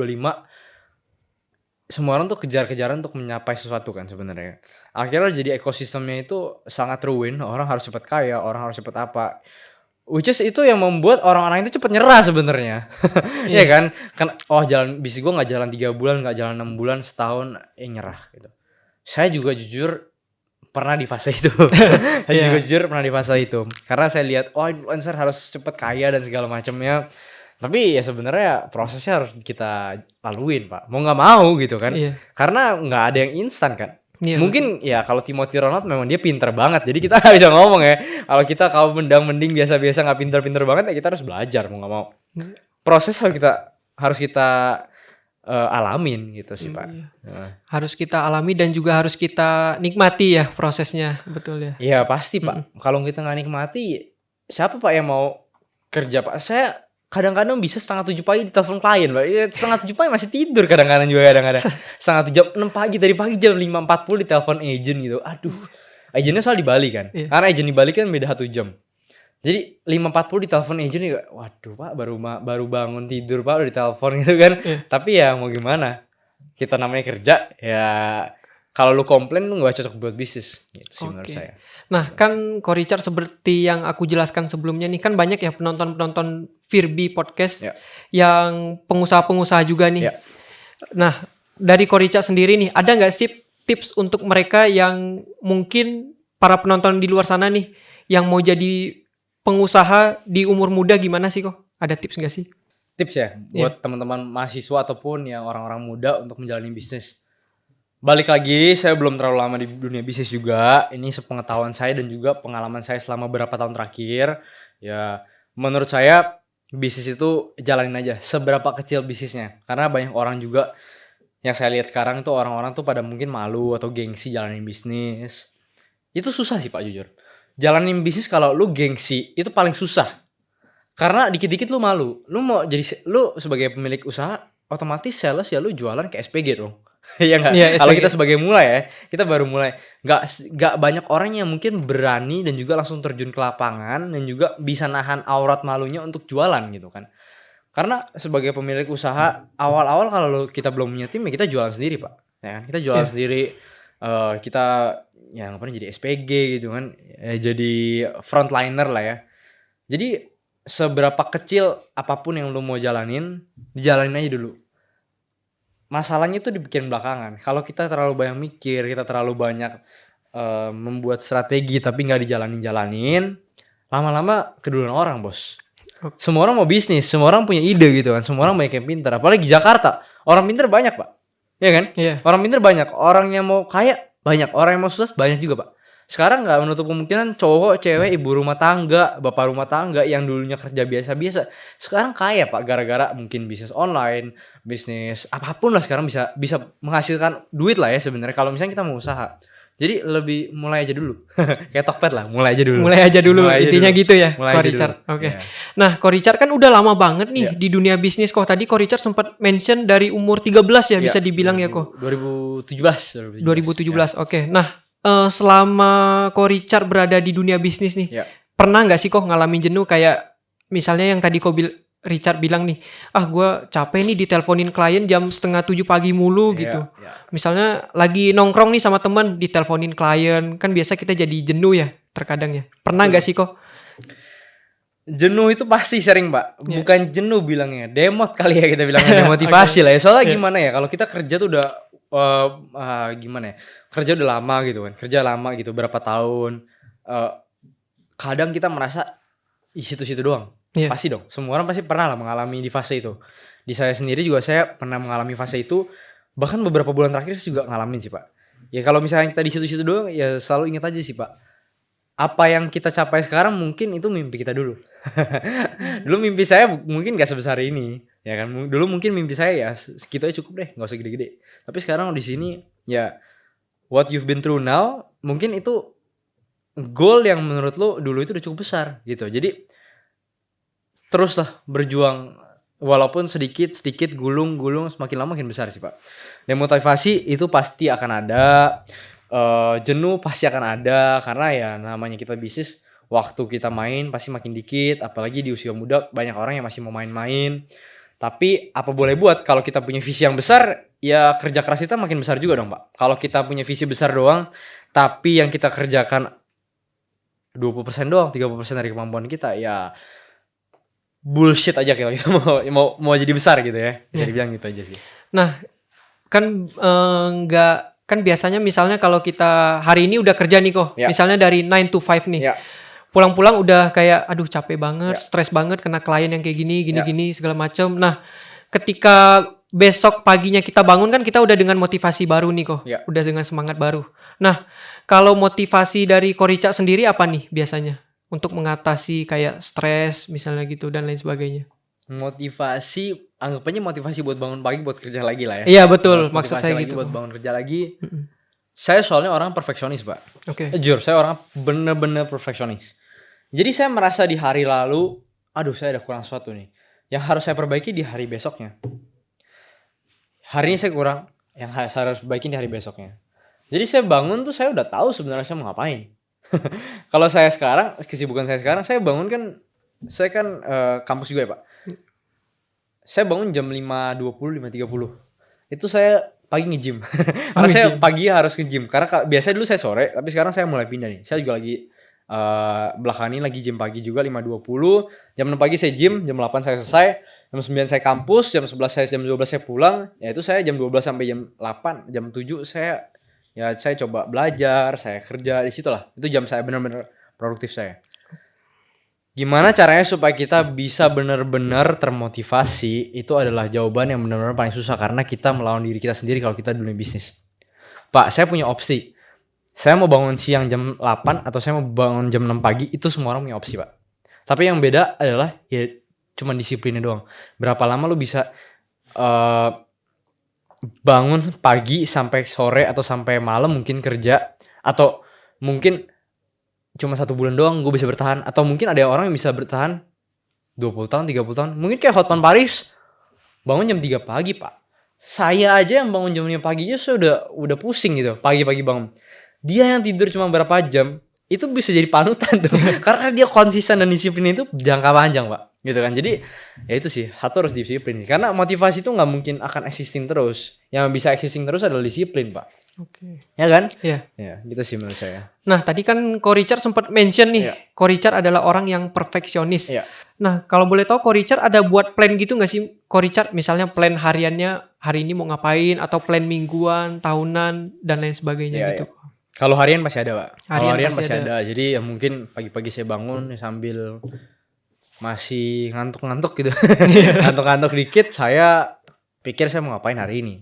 A: semua orang tuh kejar-kejaran untuk menyapai sesuatu kan sebenarnya. Akhirnya jadi ekosistemnya itu sangat ruin, orang harus cepat kaya, orang harus cepat apa. Which is itu yang membuat orang-orang itu cepat nyerah sebenarnya. Iya kan? Jalan bisnis gue nggak jalan 3 bulan, nggak jalan 6 bulan, setahun, nyerah gitu. Saya juga jujur pernah di fase itu. Saya juga jujur pernah di fase itu. Karena saya lihat, influencer harus cepat kaya dan segala macamnya. Tapi ya sebenarnya prosesnya harus kita laluin Pak. Mau nggak mau gitu kan.
B: Iya.
A: Karena nggak ada yang instan kan.
B: Iya,
A: Mungkin ya kalau Timothy Ronald memang dia pinter banget. Jadi kita nggak bisa ngomong ya. Kalau kita kaum mending biasa-biasa nggak pinter-pinter banget ya kita harus belajar mau nggak mau. Proses harus kita alamin gitu sih Pak.
B: Iya. Harus kita alami dan juga harus kita nikmati ya prosesnya, betul ya.
A: Iya pasti Pak. Kalau kita nggak nikmati, siapa Pak yang mau kerja Pak? Saya kadang-kadang bisa 6:30 pagi ditelepon klien Pak. Ya, 6:30 pagi masih tidur kadang-kadang juga kadang-kadang. 6:30 pagi dari pagi jam 5.40 ditelepon agent gitu. Aduh. Agentnya soal di Bali kan.
B: Iya.
A: Karena agent di Bali kan beda 1 jam. Jadi 5.40 ditelepon agent nih, waduh Pak baru bangun tidur Pak udah ditelepon gitu kan. Tapi ya mau gimana? Kita namanya kerja ya kalau lu komplain lu gak cocok buat bisnis gitu sih menurut saya.
B: Nah kan Ko Richard seperti yang aku jelaskan sebelumnya nih kan banyak ya penonton-penonton Firby Podcast yang pengusaha-pengusaha juga nih. Nah dari Ko Richard sendiri nih ada gak sih tips untuk mereka yang mungkin para penonton di luar sana nih yang mau jadi pengusaha di umur muda gimana sih kok? Ada tips gak sih?
A: Tips ya buat teman-teman mahasiswa ataupun yang orang-orang muda untuk menjalani bisnis. Balik lagi, saya belum terlalu lama di dunia bisnis juga. Ini sepengetahuan saya dan juga pengalaman saya selama beberapa tahun terakhir. Ya, menurut saya bisnis itu jalanin aja. Seberapa kecil bisnisnya. Karena banyak orang juga yang saya lihat sekarang itu orang-orang tuh pada mungkin malu atau gengsi jalanin bisnis. Itu susah sih Pak jujur. Jalanin bisnis kalau lu gengsi itu paling susah. Karena dikit-dikit lu malu. Lu sebagai pemilik usaha otomatis sales ya lu jualan ke SPG dong. Ya enggak? Kalau kita sebagai mulai ya, kita baru mulai. Enggak banyak orang yang mungkin berani dan juga langsung terjun ke lapangan dan juga bisa nahan aurat malunya untuk jualan gitu kan. Karena sebagai pemilik usaha awal-awal kalau kita belum punya tim ya kita jualan sendiri Pak. Ya kan? Kita jualan sendiri. Kita ya ngapain jadi SPG gitu kan. Jadi frontliner lah ya. Jadi seberapa kecil apapun yang lu mau jalanin, dijalanin aja dulu. Masalahnya itu dibikin belakangan. Kalau kita terlalu banyak mikir, kita terlalu banyak membuat strategi tapi nggak dijalanin, lama-lama keduluan orang bos. Semua orang mau bisnis, semua orang punya ide gitu kan, semua orang banyak yang pintar. Apalagi Jakarta, orang pintar banyak Pak, ya kan? Orang pintar banyak, orang yang mau kaya banyak, orang yang mau sukses banyak juga Pak. Sekarang nggak menutup kemungkinan cowok, cewek, ibu rumah tangga, bapak rumah tangga yang dulunya kerja biasa-biasa sekarang kaya Pak gara-gara mungkin bisnis online, bisnis apapun lah sekarang bisa menghasilkan duit lah ya sebenarnya kalau misalnya kita mau usaha. Jadi lebih mulai aja dulu. Kayak Tokped lah, mulai aja dulu.
B: Intinya gitu ya,
A: Ko
B: Richard. Oke. Nah, Ko Richard kan udah lama banget nih di dunia bisnis kok. Tadi Ko Richard sempat mention dari umur 13 ya bisa dibilang ya kok.
A: 2017.
B: Oke. Nah, selama Ko Richard berada di dunia bisnis nih, pernah nggak sih kok ngalamin jenuh kayak misalnya yang tadi Richard bilang nih, gue capek nih diteleponin klien jam 6:30 pagi mulu gitu. Misalnya lagi nongkrong nih sama teman diteleponin klien, kan biasa kita jadi jenuh ya terkadang ya. Pernah nggak sih kok?
A: Jenuh itu pasti sering Pak. Bukan jenuh bilangnya, demot kali ya kita bilangnya, demotivasi lah ya. Soalnya gimana ya, kalau kita kerja tuh udah gimana ya, kerja udah lama gitu kan, kerja lama gitu berapa tahun, kadang kita merasa di situ-situ doang. Pasti dong, semua orang pasti pernah lah mengalami di fase itu. Di saya sendiri juga saya pernah mengalami fase itu. Bahkan beberapa bulan terakhir saya juga ngalamin sih Pak. Ya kalau misalnya kita di situ-situ doang ya selalu ingat aja sih Pak, apa yang kita capai sekarang mungkin itu mimpi kita dulu. Dulu mimpi saya mungkin gak sebesar ini. Ya kan dulu mungkin mimpi saya ya segitu aja cukup deh, nggak usah gede-gede. Tapi sekarang di sini ya what you've been through now mungkin itu goal yang menurut lo dulu itu udah cukup besar gitu. Jadi teruslah berjuang walaupun sedikit gulung semakin lama makin besar sih Pak. Dan motivasi itu pasti akan ada, jenuh pasti akan ada karena ya namanya kita bisnis, waktu kita main pasti makin dikit, apalagi di usia muda banyak orang yang masih mau main-main. Tapi apa boleh buat, kalau kita punya visi yang besar, ya kerja keras kita makin besar juga dong Pak. Kalau kita punya visi besar doang, tapi yang kita kerjakan 20% doang, 30% dari kemampuan kita, ya bullshit aja kalau kita mau jadi besar gitu ya. Bisa dibilang gitu aja sih.
B: Nah, kan nggak kan biasanya misalnya kalau kita hari ini udah kerja nih kok,
A: Ya.
B: misalnya dari 9 to 5 nih.
A: Ya.
B: Pulang-pulang udah kayak aduh capek banget,
A: Ya.
B: stres banget kena klien yang kayak gini segala macam. Nah, ketika besok paginya kita bangun kan kita udah dengan motivasi baru nih kok.
A: Ya.
B: Udah dengan semangat baru. Nah, kalau motivasi dari Ko Richard sendiri apa nih biasanya untuk mengatasi kayak stres misalnya gitu dan lain sebagainya?
A: Motivasi, anggapannya motivasi buat bangun pagi buat kerja lagi lah ya.
B: Iya betul, maksud
A: Motivasi
B: saya
A: lagi
B: gitu.
A: buat bangun kerja lagi.
B: Mm-mm.
A: Saya soalnya orang perfeksionis Pak.
B: Oke.
A: Jujur, saya orang bener-bener perfeksionis. Jadi saya merasa di hari lalu, aduh saya ada kurang sesuatu nih, yang harus saya perbaiki di hari besoknya. Hari ini saya kurang, yang saya harus perbaiki di hari besoknya. Jadi saya bangun tuh saya udah tahu sebenarnya saya mau ngapain. Kalau saya sekarang, kesibukan saya sekarang, saya bangun kan, saya kan kampus juga ya Pak. Saya bangun jam 5.20, 5.30. Itu saya pagi nge-gym. Karena saya pagi harus nge-gym. Karena biasanya dulu saya sore, tapi sekarang saya mulai pindah nih. Saya juga lagi belakangan ini lagi gym pagi juga 5.20. Jam 6 pagi saya gym, jam 8 saya selesai, jam 9 saya kampus, jam 11 saya jam 12 saya pulang. Ya itu saya jam 12 sampai jam 8, jam 7 saya coba belajar, saya kerja di situ lah. Itu jam saya benar-benar produktif saya. Gimana caranya supaya kita bisa benar-benar termotivasi? Itu adalah jawaban yang benar-benar paling susah karena kita melawan diri kita sendiri kalau kita dunia bisnis. Pak, saya punya opsi. Saya mau bangun siang jam 8 atau saya mau bangun jam 6 pagi, itu semua orang punya opsi Pak. Tapi yang beda adalah ya cuma disiplinnya doang. Berapa lama lu bisa bangun pagi sampai sore atau sampai malam mungkin kerja, atau mungkin cuma 1 bulan doang gue bisa bertahan, atau mungkin ada orang yang bisa bertahan 20 tahun, 30 tahun. Mungkin kayak Hotman Paris bangun jam 3 pagi Pak. Saya aja yang bangun jam 5 pagi aja saya udah pusing gitu pagi-pagi bangun. Dia yang tidur cuma berapa jam itu bisa jadi panutan tuh. Karena dia konsisten dan disiplin itu jangka panjang Pak, gitu kan. Jadi ya itu sih, satu harus disiplin. Karena motivasi itu nggak mungkin akan existing terus. Yang bisa existing terus adalah disiplin Pak.
B: Oke.
A: Ya kan?
B: Iya.
A: Ya gitu sih menurut saya.
B: Nah, tadi kan Ko Richard sempat mention nih,
A: Iya.
B: Ko Richard adalah orang yang perfeksionis.
A: Iya.
B: Nah, kalau boleh tahu Ko Richard ada buat plan gitu nggak sih Ko Richard? Misalnya plan hariannya hari ini mau ngapain, atau plan mingguan, tahunan, dan lain sebagainya
A: Iya,
B: gitu.
A: Kalau harian pasti ada Pak. Kalau
B: Harian
A: harian
B: pasti
A: pasti ada. Jadi ya mungkin pagi-pagi saya bangun sambil masih ngantuk-ngantuk gitu. Ngantuk-ngantuk dikit saya pikir saya mau ngapain hari ini.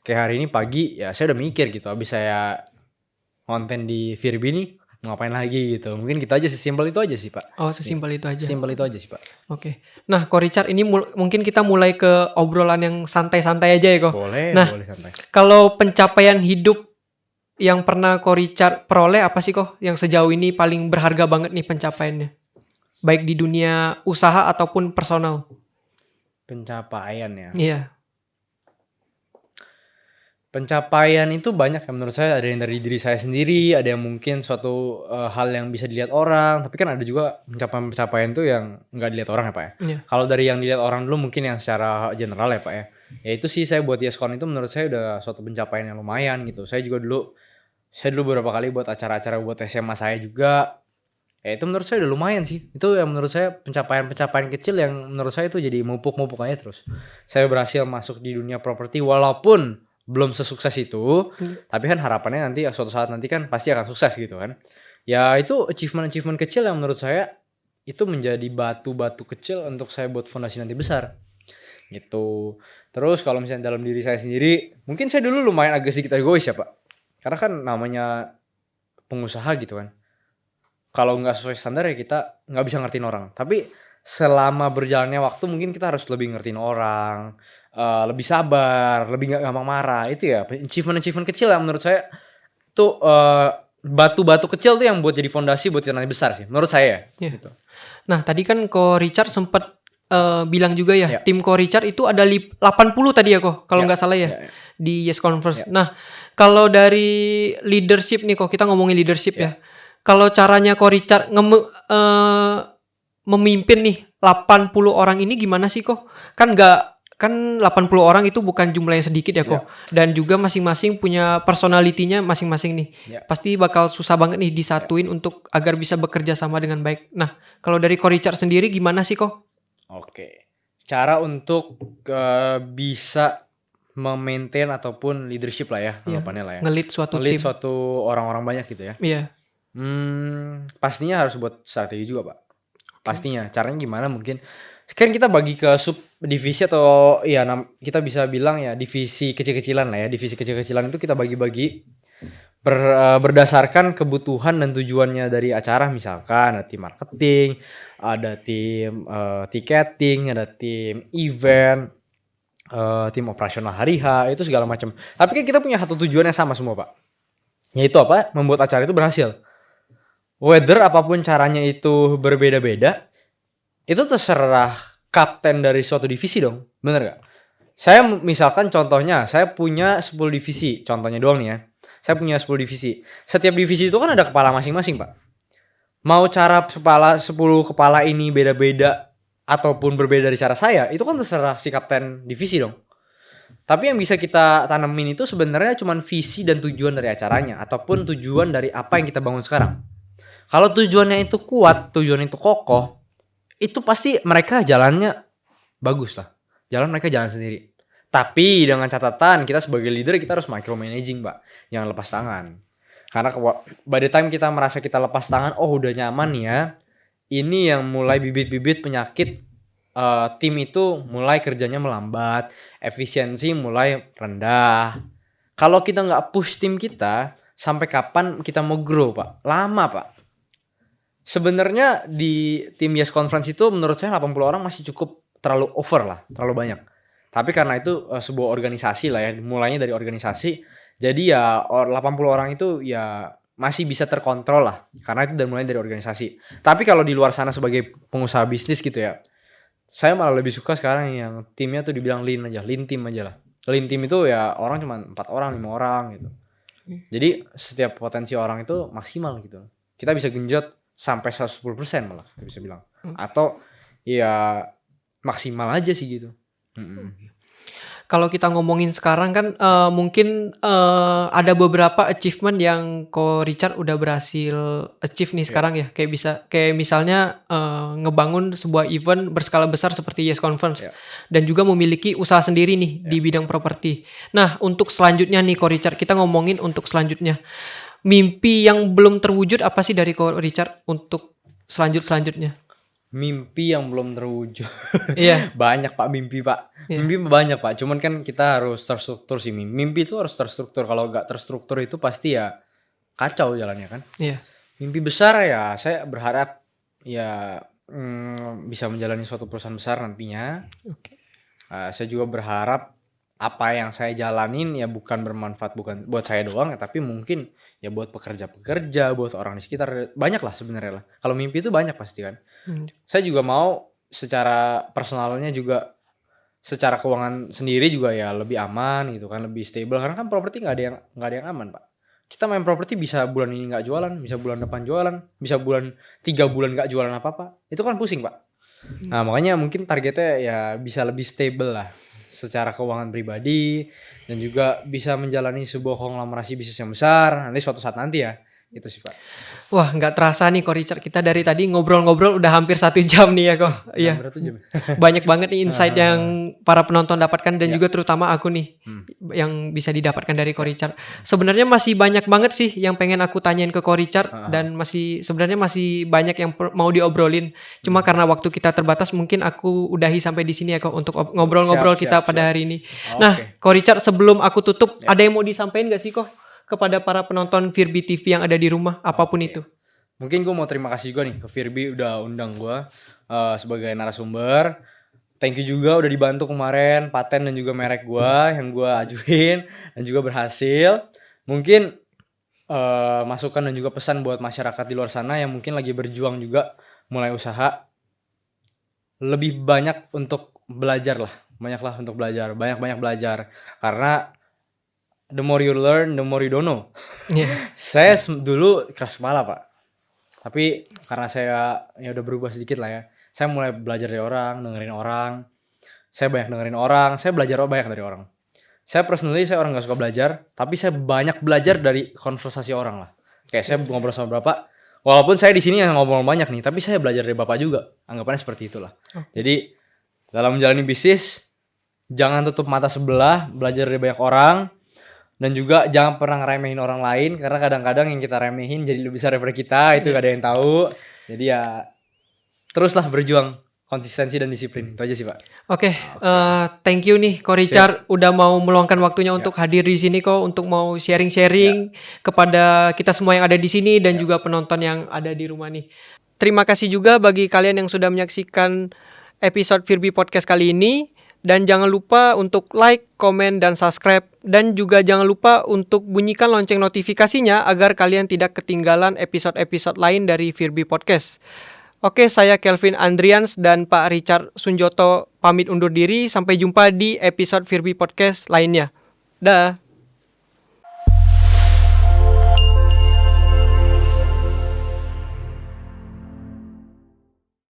A: Kayak hari ini pagi ya saya udah mikir gitu. Habis saya konten di Virbi nih mau ngapain lagi gitu. Mungkin kita aja sesimpel itu aja sih Pak.
B: Oh, sesimpel itu aja.
A: Simpel itu aja sih Pak.
B: Oke. Nah, Ko Richard ini mungkin kita mulai ke obrolan yang santai-santai aja ya, Ko.
A: Boleh,
B: Nah,
A: boleh santai.
B: Kalau pencapaian hidup yang pernah Ko Richard peroleh apa sih kok yang sejauh ini paling berharga banget nih pencapaiannya? Baik di dunia usaha ataupun personal.
A: Pencapaian ya.
B: Iya.
A: Pencapaian itu banyak ya menurut saya. Ada yang dari diri saya sendiri, ada yang mungkin suatu hal yang bisa dilihat orang, tapi kan ada juga pencapaian tuh yang nggak dilihat orang ya Pak ya.
B: Iya.
A: Kalau dari yang dilihat orang dulu mungkin yang secara general ya Pak ya. Ya itu sih, saya buat Yeskon itu menurut saya udah suatu pencapaian yang lumayan gitu. Saya dulu beberapa kali buat acara-acara buat SMA saya juga. Ya itu menurut saya udah lumayan sih. Itu yang menurut saya pencapaian kecil yang menurut saya itu jadi mupuk-mupuk aja terus. Saya berhasil masuk di dunia properti walaupun belum sesukses itu, tapi kan harapannya nanti suatu saat nanti kan pasti akan sukses gitu kan. Ya itu achievement kecil yang menurut saya itu menjadi batu-batu kecil untuk saya buat fondasi nanti besar gitu. Terus kalau misalnya dalam diri saya sendiri, mungkin saya dulu lumayan agak sedikit egois ya Pak. Karena kan namanya pengusaha gitu kan, kalau nggak sesuai standar ya kita nggak bisa ngertiin orang. Tapi selama berjalannya waktu mungkin kita harus lebih ngertiin orang, lebih sabar, lebih nggak gampang marah. Itu ya achievement kecil yang menurut saya tuh batu-batu kecil tuh yang buat jadi fondasi buat yang nanti besar sih menurut saya.
B: Iya.
A: Gitu.
B: Nah, tadi kan Ko Richard sempat bilang juga ya,
A: Ya.
B: tim Ko Richard itu ada 80 tadi ya Ko, kalau
A: Ya.
B: nggak salah ya,
A: Ya.
B: di Yes Conference.
A: Ya.
B: Nah, kalau dari leadership nih Ko, kita ngomongin leadership ya. Kalau caranya Ko Richard memimpin nih 80 orang ini gimana sih Ko? Kan 80 orang itu bukan jumlah yang sedikit ya Ko. Dan juga masing-masing punya personalitinya masing-masing nih.
A: Ya.
B: Pasti bakal susah banget nih disatuin untuk agar bisa bekerja sama dengan baik. Nah, kalau dari Ko Richard sendiri gimana sih Ko?
A: Oke. Cara untuk bisa memaintain ataupun leadership lah ya, anggapannya lah ya.
B: Ngelit suatu
A: Ngelit
B: tim.
A: suatu orang-orang banyak gitu ya.
B: Iya.
A: Pastinya harus buat strategi juga, Pak. Pastinya. Caranya gimana mungkin kan kita bagi ke sub divisi atau ya kita bisa bilang ya divisi kecil-kecilan lah ya. Divisi kecil-kecilan itu kita bagi-bagi berdasarkan kebutuhan dan tujuannya dari acara. Misalkan ada tim marketing, ada tim ticketing, ada tim event, tim operasional hari H, itu segala macam. Tapi kan kita punya satu tujuan yang sama semua, Pak. Yaitu apa? Membuat acara itu berhasil. Whether apapun caranya itu berbeda-beda, itu terserah kapten dari suatu divisi dong. Bener gak? Saya misalkan contohnya, saya punya 10 divisi. Contohnya doang nih ya. Saya punya 10 divisi. Setiap divisi itu kan ada kepala masing-masing, Pak. Mau cara 10 kepala ini beda-beda ataupun berbeda dari cara saya, itu kan terserah si kapten divisi dong. Tapi yang bisa kita tanemin itu sebenarnya cuma visi dan tujuan dari acaranya ataupun tujuan dari apa yang kita bangun sekarang. Kalau tujuannya itu kuat, tujuan itu kokoh, itu pasti mereka jalannya bagus lah. Jalan mereka jalan sendiri. Tapi dengan catatan kita sebagai leader kita harus micromanaging, Pak. Jangan lepas tangan. Karena by the time kita merasa kita lepas tangan, oh udah nyaman ya. Ini yang mulai bibit-bibit penyakit tim itu mulai kerjanya melambat, efisiensi mulai rendah. Kalau kita nggak push tim kita, sampai kapan kita mau grow, Pak? Lama, Pak. Sebenarnya di tim Yes Conference itu menurut saya 80 orang masih cukup terlalu over lah, terlalu banyak. Tapi karena itu sebuah organisasi lah ya, mulainya dari organisasi. Jadi ya 80 orang itu ya masih bisa terkontrol lah, karena itu dan mulai dari organisasi. Tapi kalau di luar sana sebagai pengusaha bisnis gitu ya, saya malah lebih suka sekarang yang timnya tuh dibilang lean aja, lean team aja lah. Lean team itu ya orang cuma 4 orang, 5 orang gitu. Jadi setiap potensi orang itu maksimal gitu. Kita bisa genjot sampai 110% malah kita bisa bilang. Atau ya maksimal aja sih gitu.
B: Kalau kita ngomongin sekarang kan mungkin ada beberapa achievement yang Ko Richard udah berhasil achieve nih sekarang ya. Kayak misalnya ngebangun sebuah event berskala besar seperti Yes Conference. Dan juga memiliki usaha sendiri nih di bidang properti. Nah, untuk selanjutnya nih Ko Richard, kita ngomongin untuk selanjutnya. Mimpi yang belum terwujud apa sih dari Ko Richard untuk selanjutnya?
A: Mimpi yang belum terwujud.
B: Iya.
A: Banyak, Pak, mimpi, Pak.
B: Iya.
A: Mimpi banyak, Pak. Cuman kan kita harus terstruktur sih. Mimpi itu harus terstruktur. Kalau nggak terstruktur itu pasti ya kacau jalannya kan.
B: Iya.
A: Mimpi besar ya saya berharap ya bisa menjalani suatu perusahaan besar nantinya.
B: Oke.
A: Saya juga berharap apa yang saya jalanin ya bukan bermanfaat bukan buat saya doang ya, tapi mungkin ya buat pekerja-pekerja, buat orang di sekitar, banyak lah sebenarnya lah. Kalau mimpi itu banyak pasti kan. Saya juga mau secara personalnya juga, secara keuangan sendiri juga ya lebih aman gitu kan, lebih stable. Karena kan properti nggak ada yang aman, Pak. Kita main properti bisa bulan ini nggak jualan, bisa bulan depan jualan, bisa 3 bulan nggak jualan apa-apa. Itu kan pusing, Pak. Nah makanya mungkin targetnya ya bisa lebih stable lah secara keuangan pribadi, dan juga bisa menjalani sebuah konglomerasi bisnis yang besar nanti suatu saat nanti ya. Itu sih, Pak.
B: Wah, nggak terasa nih Ko Richard, kita dari tadi ngobrol-ngobrol udah hampir 1 jam nih ya Ko. Iya. Banyak banget nih insight yang para penonton dapatkan dan juga terutama aku nih yang bisa didapatkan dari Ko Richard. Sebenarnya masih banyak banget sih yang pengen aku tanyain ke Ko Richard dan sebenarnya masih banyak yang mau diobrolin. Cuma karena waktu kita terbatas mungkin aku udahi sampai di sini ya Ko untuk ngobrol-ngobrol kita pada hari ini. Nah, Ko Richard, sebelum aku tutup ada yang mau disampaikan gak sih Ko kepada para penonton Virbi TV yang ada di rumah, apapun itu?
A: mungkin gue mau terima kasih juga nih ke Firby udah undang gue sebagai narasumber. Thank you juga udah dibantu kemarin paten dan juga merek gue yang gue ajuin dan juga berhasil. Mungkin masukan dan juga pesan buat masyarakat di luar sana yang mungkin lagi berjuang juga mulai usaha, lebih banyak untuk belajar lah, banyaklah untuk belajar, banyak belajar, karena the more you learn, the more you don't know. Saya dulu keras kepala pak, tapi karena saya ya udah berubah sedikit lah ya, saya mulai belajar dari orang, dengerin orang, saya banyak dengerin orang, saya belajar banyak dari orang. Saya personally saya orang nggak suka belajar, tapi saya banyak belajar dari konversasi orang lah. Kayak saya ngobrol sama bapak, walaupun saya di sini yang ngobrol banyak nih, tapi saya belajar dari bapak juga. Anggapannya seperti itulah. Jadi dalam menjalani bisnis, jangan tutup mata sebelah, belajar dari banyak orang, dan juga jangan pernah ngeremehin orang lain, karena kadang-kadang yang kita remehin jadi lebih besar daripada kita, itu gak ada yang tahu. Jadi ya teruslah berjuang, konsistensi dan disiplin, itu aja sih pak.
B: Oke, thank you nih Ko Richard udah mau meluangkan waktunya untuk hadir di sini kok, untuk mau sharing-sharing kepada kita semua yang ada di sini dan juga penonton yang ada di rumah nih. Terima kasih juga bagi kalian yang sudah menyaksikan episode Firby Podcast kali ini. Dan jangan lupa untuk like, komen, dan subscribe. Dan juga jangan lupa untuk bunyikan lonceng notifikasinya agar kalian tidak ketinggalan episode-episode lain dari Firby Podcast. Oke, saya Kelvin Andrians dan Pak Richard Sunjoto pamit undur diri. Sampai jumpa di episode Firby Podcast lainnya. Dah.